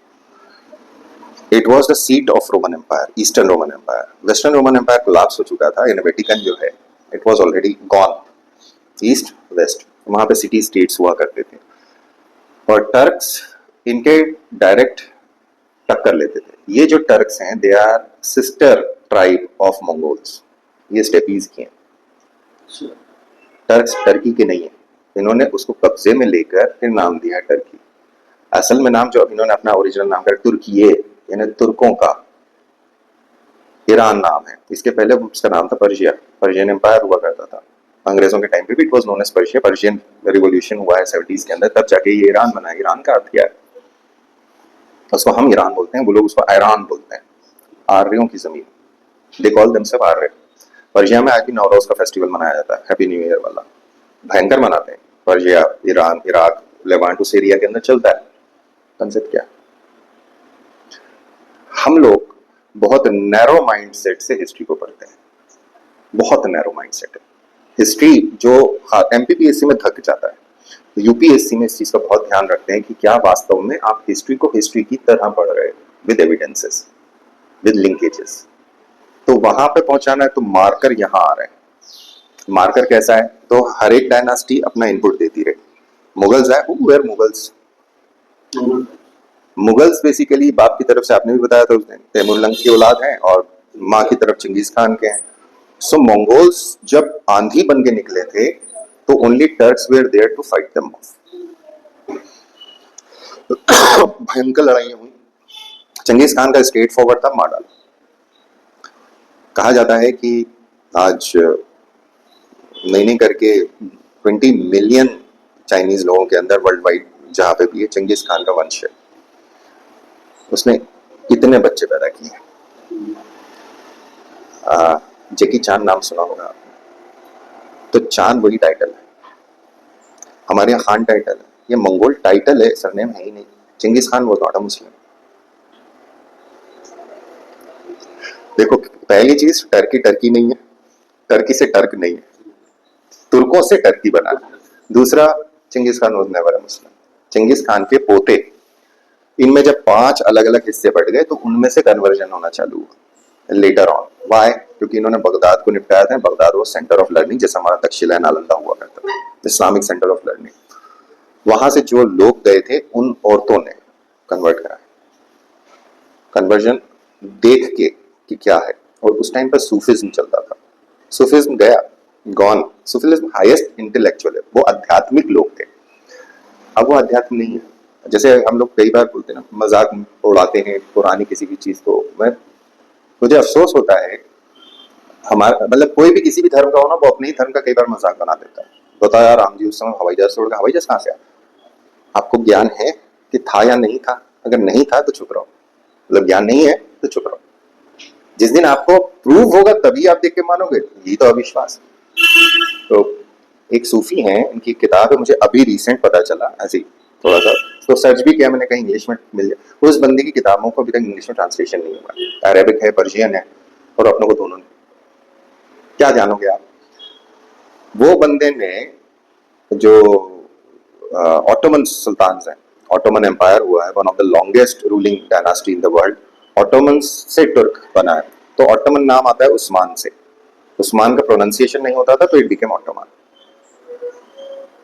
it was the seat of Roman Empire, eastern Roman Empire. Western Roman Empire collapse हो चुका था, वेटिकन जो है it was already gone, east west, वहां पे सिटी स्टेट्स हुआ करते थे, और टर्क्स इनके डायरेक्ट टक्कर लेते थे। ये जो टर्क्स हैं they are sister tribe of Mongols, ये स्टेपीज की हैं। टर्क्स टर्की के नहीं है, इन्होंने उसको कब्जे में लेकर फिर नाम दिया है टर्की। असल में नाम जो अब इन्होंने अपना ओरिजिनल नाम कर तुर्की, यानी तुर्कों का ईरान नाम है। इसके पहले उसका नाम था पर्शिया, पर्शियन एम्पायर हुआ करता था अंग्रेजों के टाइम पे भी, it was known as Persia. Persian revolution हुआ है 70s के अंदर, तब जाके ये ईरान बना। ईरान का अर्थ क्या है? उसको हम ईरान बोलते हैं, वो लोग उसको ईरान बोलते हैं, आर्यों की जमीन, they call themselves Arya. Persia में आज भी नौरोज का फेस्टिवल मनाया जाता है, हैप्पी न्यू ईयर वाला, भयंकर मनाते हैं। पर्शिया, ईरान, इराक, लेवांट उस एरिया के अंदर चलता है। कंसेप्ट क्या? हम लोग बहुत नैरो माइंडसेट से हिस्ट्री को पढ़ते हैं, बहुत नैरो माइंडसेट है हिस्ट्री, जो हाँ एमपीपीएससी में थक जाता है, तो यूपीएससी में इस चीज का बहुत ध्यान रखते हैं कि क्या वास्तव में आप हिस्ट्री को हिस्ट्री की तरह पढ़ रहे हैं, विद एविडेंसेस, विद लिंकेजेस। तो वहां पे पहुंचाना है, तो मार्कर यहाँ आ रहे हैं। मार्कर कैसा है? तो हर एक डायनास्टी अपना इनपुट देती रहे। मुगल्स है, who were Mughals? Mughals basically बाप की तरफ से, आपने भी बताया था उस दिन, तैमुरलंग की औलाद हैं, और माँ की तरफ चंगेज खान के हैं। सो मंगोल्स जब आंधी बन के निकले थे, तो only Turks were there to fight them off. भयंकर लड़ाइयां हुई, चंगेज खान का स्ट्रेट फॉरवर्ड था, मार डाला। कहा जाता है कि आज नहीं करके 20 मिलियन चाइनीज लोगों के अंदर वर्ल्ड वाइड जहां पे भी है, चंगेज खान का वंश है। उसने कितने बच्चे पैदा किए? जैकी चान नाम सुना होगा आपने, तो चान वही टाइटल है, हमारे यहाँ खान टाइटल है, ये मंगोल टाइटल है, सरनेम है ही नहीं। चंगेज खान वो नॉट अ मुस्लिम। देखो, पहली चीज टर्की टर्की नहीं है, टर्की से टर्क नहीं है, तुर्कों से टर्की बना है। दूसरा, Genghis Khan was never a Muslim. Genghis Khan के पोते, इनमें जब 5 अलग अलग हिस्से बढ़ गए, तो उनमें से कन्वर्जन होना चालू हुआ लेटर ऑन। वाई? क्योंकि इन्होंने बगदाद को निपटाया था। बगदाद वो सेंटर ऑफ लर्निंग, जैसे हमारा तक्षशिला नालंदा हुआ करता था, इस्लामिक सेंटर ऑफ लर्निंग। वहां से जो लोग गए थे, उन औरतों ने कन्वर्ट करा। कन्वर्जन देख के कि क्या है, और उस टाइम पर सूफिज्म चलता था। सूफिज्म गया, गॉन। सूफिज्म हाईएस्ट इंटेलेक्चुअल है, वो आध्यात्मिक लोग थे। अब वो अध्यात्म नहीं है। जैसे हम लोग कई बार बोलते हैं ना, मजाक उड़ाते हैं पुरानी किसी भी चीज को। मुझे अफसोस होता है, हमारा मतलब कोई भी किसी भी धर्म का हो ना, वो अपने ही धर्म का कई बार मजाक बना देता है। बताया यार, राम जी उस समय हवाई जहाज छोड़ गए। हवाई जहाज कहाँ से आया? आपको ज्ञान है कि था या नहीं था? अगर नहीं था तो चुप रहो, मतलब ज्ञान नहीं है तो चुप रहो। जिस दिन आपको प्रूव होगा तभी आप देख के मानोगे, यही तो अविश्वास। तो एक सूफी हैं, इनकी किताब है, मुझे अभी रिसेंट पता चला, ऐसे ही थोड़ा सा तो सर्च भी किया मैंने, कहीं इंग्लिश में मिल जाए। उस बंदे की किताबों को अभी तक इंग्लिश में ट्रांसलेशन नहीं हुआ। अरेबिक है, पर्शियन है, और अपनों को दोनों क्या जानोगे आप? वो बंदे ने जो ऑटोमन सुल्तान हैं, ऑटोमन एम्पायर हुआ है, one of the longest ruling dynasty in the world. Ottoman से तुर्क बना है, तो ऑटोमन नाम आता है उस्मान से। उस्मान का प्रोनाउंसिएशन नहीं होता था, तो इट बिकेम ऑटोमन।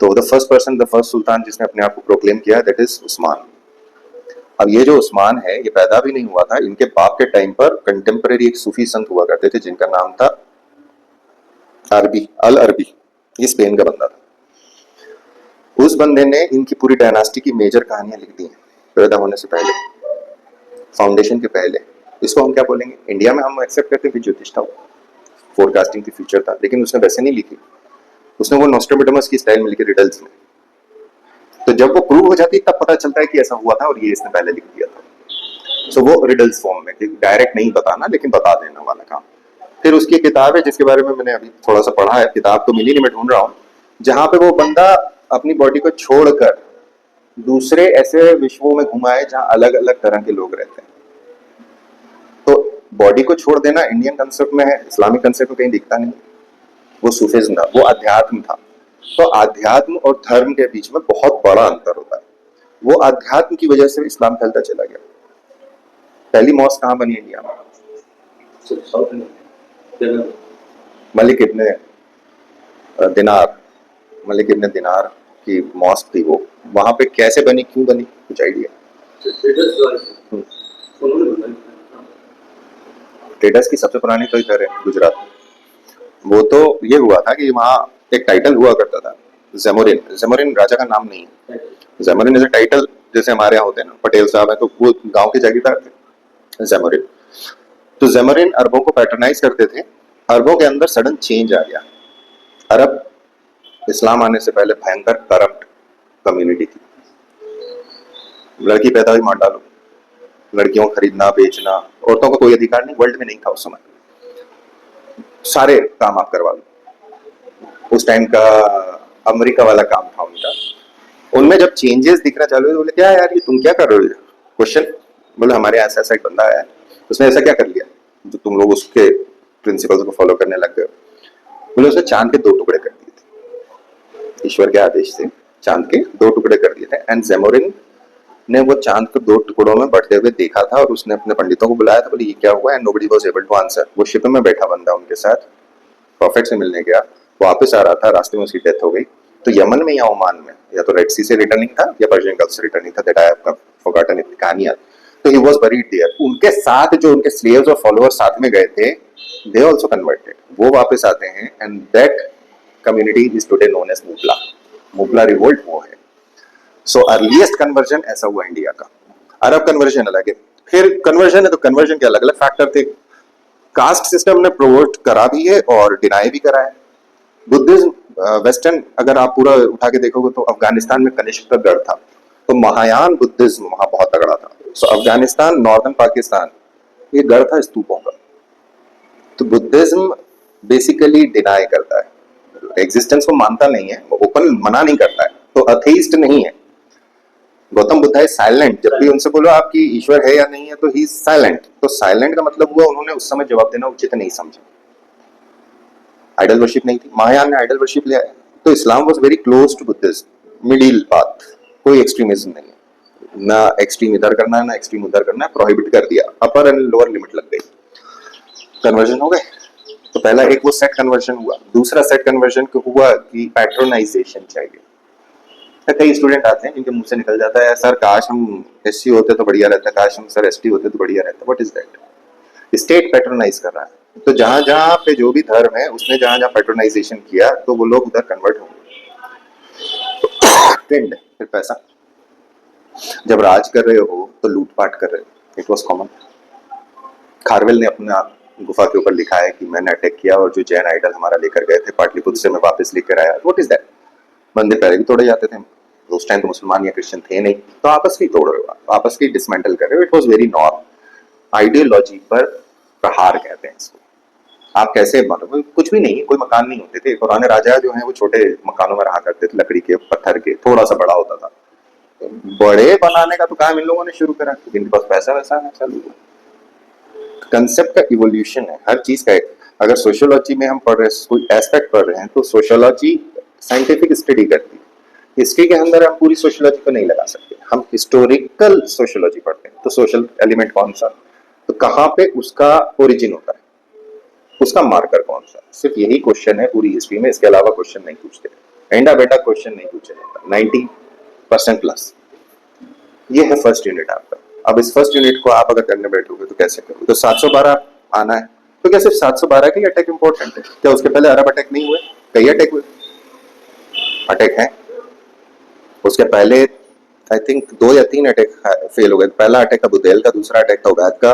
तो the first person, the first sultan जिसने अपने आप को प्रोक्लेम किया, दैट इज उस्मान। अब ये जो उस्मान है, ये पैदा भी नहीं हुआ था, इनके बाप के टाइम पर कंटेम्परेरी एक सूफी संत हुआ करते थे, जिनका नाम था अरबी, अल अरबी। ये स्पेन का बंदा था। उस बंदे ने इनकी पूरी डायनास्टी की मेजर कहानियां लिख दी हैं, पैदा होने से पहले, फाउंडेशन के पहले। इसको हम क्या बोलेंगे? इंडिया में हम एक्सेप्ट करते हैं कि ज्योतिष था, फोरकास्टिंग की फ्यूचर था, लेकिन उसने वैसे नहीं लिखी। उसने वो नोस्ट्राडामस की स्टाइल में लिखी, रिडल्स में। तो जब वो प्रूव हो जाती है, तब पता चलता है कि ऐसा हुआ था और ये इसने पहले लिख दिया था। सो वो रिडल्स फॉर्म में, डायरेक्ट नहीं बताना लेकिन बता देना वाला काम। फिर उसकी किताब है, जिसके बारे में मैंने अभी थोड़ा सा पढ़ा है, किताब तो मिली नहीं, मैं ढूंढ रहा हूँ, जहां पे वो बंदा अपनी बॉडी को छोड़कर दूसरे ऐसे विश्वों में घुमाए जहां अलग अलग तरह के लोग रहते हैं। तो बॉडी को छोड़ देना इंडियन कंसेप्ट में है, इस्लामिक कंसेप्ट में कहीं दिखता नहीं। वो सूफिज्म था, वो अध्यात्म था। तो अध्यात्म और धर्म के बीच में बहुत बड़ा अंतर होता है। वो अध्यात्म की वजह से इस्लाम फैलता चला गया। पहली मॉस्क कहाँ बनी इंडिया में? साउथ इंडिया मलिक इब्ने दिनार, मलिक इब्ने दिनार की मॉस्क थी वो। वहां पे कैसे बनी, क्यों बनी, कुछ आइडिया? ट्रेडर्स जो आए थे उन्होंने बनाई। ट्रेडर्स की सबसे पुरानी तो इधर है गुजरात में। वो तो ये हुआ था कि वहाँ एक टाइटल हुआ करता था जेमोरिन। जेमोरिन राजा का नाम नहीं है, जेमोरिन इज अ टाइटल, जैसे हमारे यहाँ होते हैं ना, पटेल साहब है तो वो गांव के जागीरदार थे जेमोरिन। तो जेमोरिन अरबों को पैटर्नाइज करते थे। अरबों के अंदर सडन चेंज आ गया। अरब इस्लाम आने से पहले भयंकर करप्ट कम्युनिटी थी। लड़की पैदा हुई मार डालो, लड़कियों को खरीदना बेचना, औरतों का कोई अधिकार नहीं, वर्ल्ड में नहीं था उस समय। सारे काम आप करवा लो। उस टाइम का अमेरिका वाला काम था उनका। उनमें जब चेंजेस दिखना चालू हुए तो बोले क्या यार ये तुम क्या कर रहे हो? क्वेश्चन, बोले हमारे यहाँ ऐसा ऐसा एक बंदा आया है, उसने ऐसा क्या कर लिया जो तुम लोग उसके प्रिंसिपल्स को फॉलो करने लग गए? बोले उसने चांद के 2 टुकड़े कर दिए थे, ईश्वर के आदेश से चांद के 2 टुकड़े कर दिए थे। एंड जेमोरिन ने वो चांद को 2 टुकड़ों में बढ़ते हुए देखा था और उसने अपने पंडितों को बुलाया था, बोले ये क्या हुआ? And nobody was able to answer. वो शिप में बैठा बंदा उनके साथ प्रॉफिट से मिलने गया, वापस आ रहा था, रास्ते में उसकी डेथ हो गई। तो यमन में या ओमान में, या तो रेड सी से रिटर्निंग था या पर्शियन गल्फ से रिटर्निंग था, that I have forgotten it कहानियां। तो ही वाज बरीड देयर। उनके साथ जो उनके स्लेव्स और फॉलोअर्स साथ में गए थे, दे आल्सो कन्वर्टेड, वो वापस आते हैं। And that community is today known as मुगला। मुगला रिवोल्ट वो है। सो अर्लीस्ट कन्वर्जन ऐसा हुआ इंडिया का। अरब कन्वर्जन अलग है। फिर कन्वर्जन है तो कन्वर्जन के अलग अलग फैक्टर थे। कास्ट सिस्टम ने प्रोवोट करा भी है और डिनाई भी करा है। बुद्धिज्म वेस्टर्न अगर आप पूरा उठा के देखोगे तो अफगानिस्तान में कनिष्क का गढ़ था, तो महायान बुद्धिज्म वहां बहुत तगड़ा था। सो अफगानिस्तान, नॉर्दर्न पाकिस्तान, ये गढ़ था स्तूपों का। तो बुद्धिज्म बेसिकली डिनाई करता है, एग्जिस्टेंस को मानता नहीं है, वो ओपन मना नहीं करता है, तो अथेइस्ट नहीं है। गौतम बुद्ध है साइलेंट। जब भी उनसे बोलो आपकी ईश्वर है या नहीं है तो ही साइलेंट। तो साइलेंट का मतलब हुआ उन्होंने उस समय जवाब देना उचित नहीं समझा। आइडल वर्शिप नहीं थी, महायान ने आइडल वर्शिप लिया है। तो Islam was very close to Buddhism, middle path, कोई एक्सट्रीमिज्म नहीं है। ना एक्सट्रीम इधर करना है ना एक्सट्रीम उधर करना है, प्रोहिबिट कर दिया, अपर एंड लोअर लिमिट लग गई। कन्वर्जन हो गए। तो पहला एक वो सेट कन्वर्जन हुआ। दूसरा सेट कन्वर्जन हुआ कि पैट्रोनाइजेशन चाहिए। कई स्टूडेंट आते हैं जिनके मुंह से निकल जाता है सर काश हम एससी होते तो बढ़िया रहता, काश हम सर एसटी होते तो बढ़िया रहता। What is that? State patronise कर रहा है। तो जहां जहां पे जो भी धर्म है उसने जहां जहां पैट्रोनाइजेशन किया तो वो लोग उधर कन्वर्ट होंगे। ट्रेंड है। फिर पैसा, जब राज कर रहे हो तो लूटपाट कर रहे हो। It was common. खारवेल ने अपना गुफा के ऊपर लिखा है कि मैंने अटैक किया और जो जैन आइडल हमारा लेकर गए थे पाटलिपुत्र से मैं वापस लेकर आया। What is that? मंदिर पहले भी तोड़े जाते थे, उस टाइम तो मुसलमान या क्रिश्चियन थे नहीं, तो आपस की तोड़ रहे हो, आपस की डिसमेंटल कर रहे हो। It was very norm. Ideology पर प्रहार कहते हैं इसको। आप कैसे मानो, कुछ भी नहीं, कोई मकान नहीं होते थे। पुराने राजा जो हैं वो छोटे मकानों में रहा करते थे, लकड़ी के, पत्थर के, थोड़ा सा बड़ा होता था। बड़े बनाने का तो काम इन लोगों ने शुरू करा, जिनके पास पैसा वैसा है चालू हुआ। कंसेप्ट का इवोल्यूशन है हर चीज का। अगर सोशियोलॉजी में हम पढ़ रहे हैं, कोई एस्पेक्ट पढ़ रहे हैं, तो सोशियोलॉजी साइंटिफिक स्टडी करती है। हिस्ट्री के अंदर हम पूरी सोशियोलॉजी को नहीं लगा सकते, हम हिस्टोरिकल सोशियोलॉजी पढ़ते हैं। तो सोशल एलिमेंट कौन सा, तो कहाँ पे उसका ओरिजिन होता है, उसका मार्कर कौन सा, सिर्फ यही क्वेश्चन है पूरी हिस्ट्री में। इसके अलावा क्वेश्चन नहीं पूछते, एंडा बेटा क्वेश्चन नहीं पूछा जाता 90% प्लस। ये है फर्स्ट यूनिट आपका। अब इस फर्स्ट यूनिट को आप अगर करने बैठोगे तो कैसे करोगे? तो 712 आना है। तो क्या सिर्फ 712 के अटैक इंपॉर्टेंट है? क्या उसके पहले अरब अटैक नहीं हुए? कई अटैक हुए, अटैक है। उसके पहले आई थिंक 2 या 3 अटैक फेल हो गए। पहला अटैक था बुदेल का, दूसरा अटैक था उबैद का,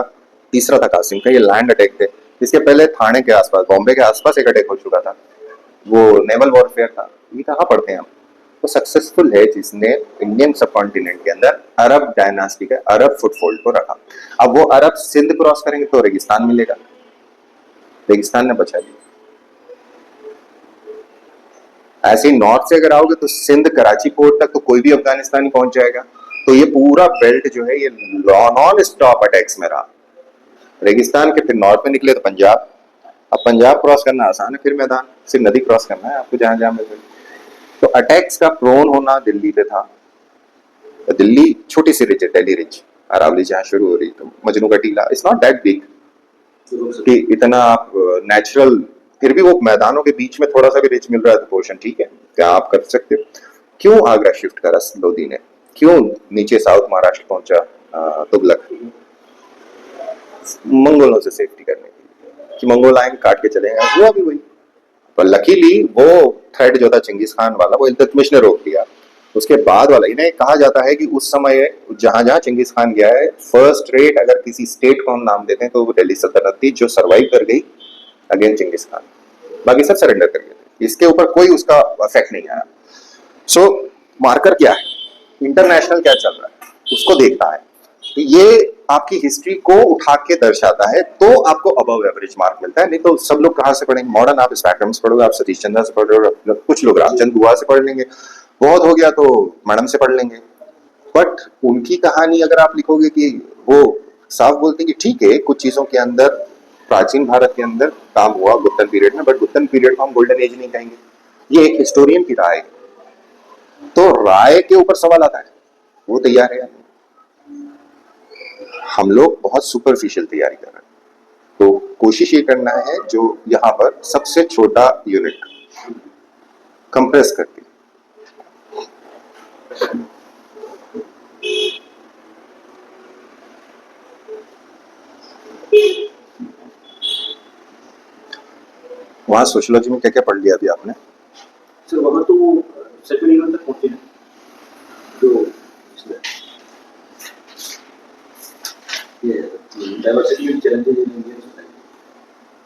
तीसरा था कासिम का। ये लैंड अटैक थे। इसके पहले थाने के आसपास, बॉम्बे के आसपास एक अटैक हो चुका था, वो नेवल वॉरफेयर था। ये कहाँ पढ़ते हैं हम? तो सक्सेसफुल है जिसने इंडियन सब कॉन्टिनेंट के अंदर अरब डायनास्टी का, अरब फुटफोल्ड को रखा। अब वो अरब सिंध क्रॉस करेंगे तो रेगिस्तान मिलेगा, रेगिस्तान ने बचा लिया। ऐसे ही नॉर्थ से अगर आओगे तो सिंध कराची पोर्ट तक तो कोई भी अफगानिस्तानी पहुंच जाएगा। तो ये पूरा बेल्ट जो है ये नॉन स्टॉप अटैक्स में रहा। रेगिस्तान के फिर नॉर्थ में निकले तो पंजाब। अब पंजाब क्रॉस करना आसान है, फिर मैदान, सिर्फ नदी क्रॉस करना है आपको जहां जहां मिले। तो अटैक्स का प्रोन होना दिल्ली पे था, दिल्ली छोटी सी रिच है, दिल्ली रिच, अरावली जहाँ शुरू हो रही तो मजनू का टीला, इट्स नॉट दैट बिग कि इतना आप नेचुरल, फिर भी वो मैदानों के बीच में थोड़ा सा भी रिच मिल रहा है तो पोर्शन ठीक है, क्या आप कर सकते हो। क्यों आगरा शिफ्ट करा लोधी ने, क्यों नीचे साउथ महाराष्ट्र पहुंचा तुगलक, मंगोलों से सेफ्टी करने की, कि मंगोल आएंगे काट के चलेंगे, हुआ भी वही। पर लकीली वो थ्रेड जो था चिंगिस खान वाला वो इल्तुतमिश ने रोक दिया। उसके बाद वाला इन्हें कहा जाता है कि उस समय जहां जहां चिंगिस खान गया है, फर्स्ट रेट अगर किसी स्टेट को हम नाम देते हैं तो वो दिल्ली सल्तनत थी, जो सरवाइव कर गई अगेंस्ट चिंगिस खान, बाकी सब सरेंडर कर गए थे, इसके ऊपर कोई उसका इफेक्ट नहीं आया। सो मार्कर क्या है, इंटरनेशनल क्या चल रहा है उसको देखता है, तो ये आपकी हिस्ट्री को उठा के दर्शाता है, तो आपको अबव एवरेज मार्क मिलता है। नहीं तो सब लोग कहाँ से पढ़ेंगे, मॉडर्न आप स्पेक्ट्रम से पढ़ोगे, आप सतीश चंद्र से पढ़ रहे हो, कुछ लोग रामचंद्र गुहा से पढ़ लेंगे, बहुत हो गया तो मैडम से पढ़ लेंगे। बट उनकी कहानी अगर आप लिखोगे कि वो साफ बोलते हैं कि ठीक है कुछ चीजों के अंदर प्राचीन भारत के अंदर काम हुआ गुप्तन पीरियड में, बट गुप्तन पीरियड को हम गोल्डन एज नहीं कहेंगे, ये एक हिस्टोरियन की राय है। तो राय के ऊपर सवाल आता है, वो तैयार है, हम लोग बहुत सुपरफिशियल तैयारी कर रहे हैं। तो कोशिश ये करना है जो यहाँ पर सबसे छोटा यूनिट कंप्रेस करके, वहां सोशियोलॉजी में क्या क्या पढ़ लिया अभी आपने? सर वहाँ तो सेकंड ईयर तक पहुंचे हैं, जो ये diversity and challenges in Indian society,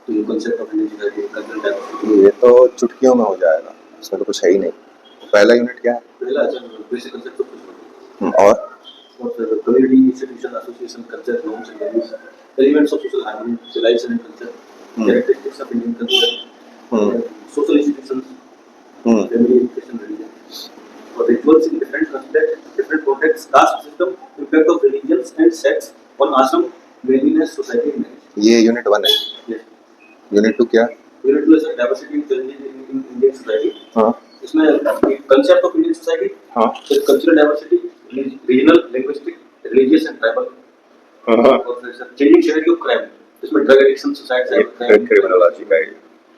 तो ये concept of Indian society, cultural diversity, ये तो चुटकियों में हो जाएगा, इसमें तो कुछ है ही नहीं। पहला यूनिट क्या है? पहला बेसिक कांसेप्ट ऑफ सोशल और community, institution, association, culture, norms and values, elements of social harmony, civilization and culture, characteristics of Indian culture, social institutions, family, education, religion, or rituals in different contexts, caste system, impact of religions and sects on ashram, cleanliness, society and marriage. ये unit 1 है। Yes. Unit 2 क्या है? Unit 2 is diversity and challenges in Indian society. हाँ इसमें concept of Indian society, हाँ cultural diversity, regional, linguistic, religious and tribal. हाँ, और फिर sir changing severity of crime, इसमें drug addiction, suicide, cyber crime, criminology का है।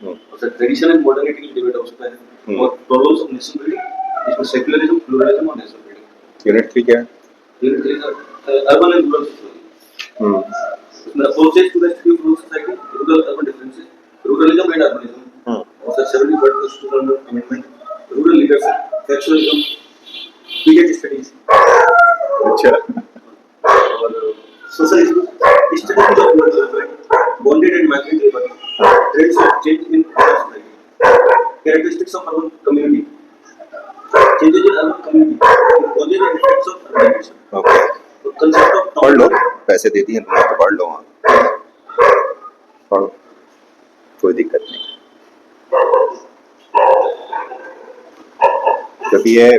और सर tradition and modernity की debate हो सकता है, और problems of nation building, इसमें secularism, pluralism और nation building. यूनिट 3 क्या है? Unit 3 sir urban and rural sociology. इसमें approaches to the study of rural society, rural urban differences, ruralism and urbanism. और sir 71 constitutional amendment, rural leadership, factualism, period studies. अच्छा, और social studies of rural development, bonded and migrant labor, trends of change in rural society, characteristics of urban community, changes in urban community, causes and effects of urbanization. Okay, तो concept of पढ़ लो, town, पैसे दे दिए तुमने तो पढ़ लो, वहाँ पढ़ो, कोई दिक्कत नहीं, क्योंकि ये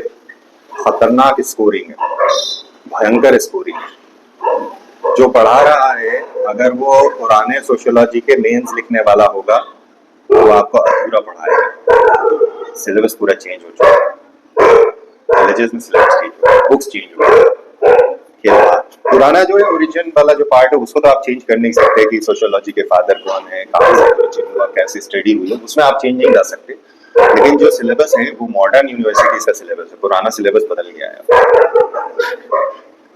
खतरनाक स्कोरिंग है, भयंकर स्कोरिंग है। जो पढ़ा रहा है अगर वो पुराने सोशियोलॉजी के मेंस लिखने वाला होगा तो आपको अधूरा पढ़ाएगा। सिलेबस पूरा चेंज हो चुका है, कॉलेजेस में सिलेबस चेंज हो गया, बुक्स चेंज हो गया। पुराना जो है ओरिजिन वाला जो पार्ट है उसको तो आप चेंज कर नहीं सकते कि सोशियोलॉजी के फादर कौन है, कहाँ से ओरिजिन हुआ, कैसे स्टडी हुई है, उसमें आप चेंज नहीं कर सकते। लेकिन जो सिलेबस है वो मॉडर्न यूनिवर्सिटीज का सिलेबस है, पुराना सिलेबस बदल गया है।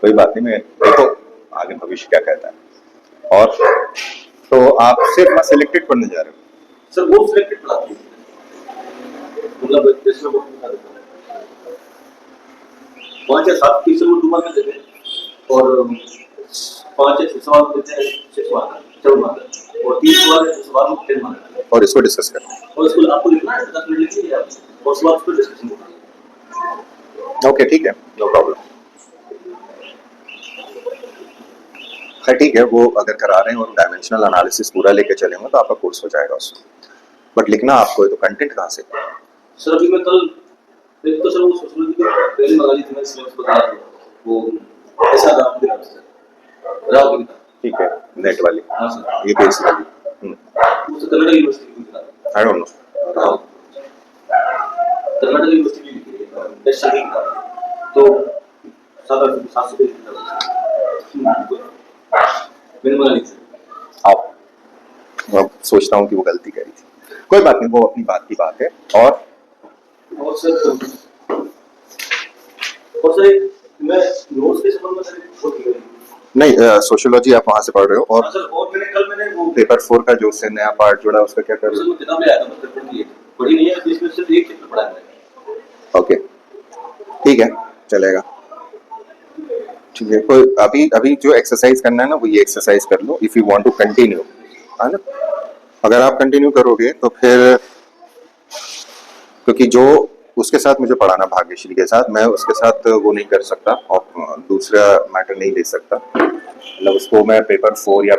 कोई बात नहीं, मैं देखो आगे भविष्य क्या कहता है। और तो आप सिर्फ सिलेक्टेड पढ़ने जा रहे हो? सर वो सिलेक्टेड पढ़ाते हैं, मतलब इसमें बहुत बता देता हूँ, 5 या 7 क्वेश्चन में 2 मार्क देते हैं, और 5 या 6 सवाल देते हैं 6 मार्क, 4 मार्क, और 3 सवाल या 2 सवाल में 10 मार्क। और इसको डिस्कस करते हैं। और इसको आपको लिखना है, 10 मिनट लिखिए आप, और उसके बाद उस पर डिस्कशन होगा। ओके ठीक है, नो प्रॉब्लम। खैर ठीक है, वो अगर करा रहे हैं और डायमेंशनल एनालिसिस पूरा लेके चलेंगे तो आपका कोर्स हो जाएगा उसमें, बट लिखना आपको है तो कंटेंट कहाँ से? सर अभी मैं कल एक तो सर वो सोशोलॉजी का पहले मंगा ली थी, मैं सिलेबस बता रहा हूँ, वो ऐसा राव की सर राव की, ठीक है, नेट वाली, हाँ सर, ये बेस वाली, वो तो कन्नड़ यूनिवर्सिटी की किताब है, I don't know, Rao Kannada university की लिखी है, बेस्ट सेलिंग किताब, तो 7-8 700 पेज मैंने बोला नहीं सर। आप अब सोचता हूँ कि वो गलती करी थी, कोई बात नहीं, वो अपनी बात की बात है। और सर मैं नोट्स के संबंध में सर बहुत क्लियर नहीं, सोशियोलॉजी आप वहां से पढ़ रहे हो, और सर। और मैंने वो पेपर 4 का जो उससे नया पार्ट जुड़ा उसका क्या कर रहे सर वो किताब ले आया था, मतलब पढ़ी नहीं है, इसमें सिर्फ एक चैप्टर पढ़ा है मैंने। हो? ओके, ठीक है, चलेगा, ठीक है। कोई अभी अभी जो एक्सरसाइज करना है ना, वो ये एक्सरसाइज कर लो, if you want to continue, है ना। अगर आप कंटिन्यू करोगे तो फिर, क्योंकि जो उसके साथ मुझे पढ़ाना भाग्यश्री के साथ, मैं उसके साथ वो नहीं कर सकता और दूसरा मैटर नहीं ले सकता, मतलब उसको मैं पेपर 4 या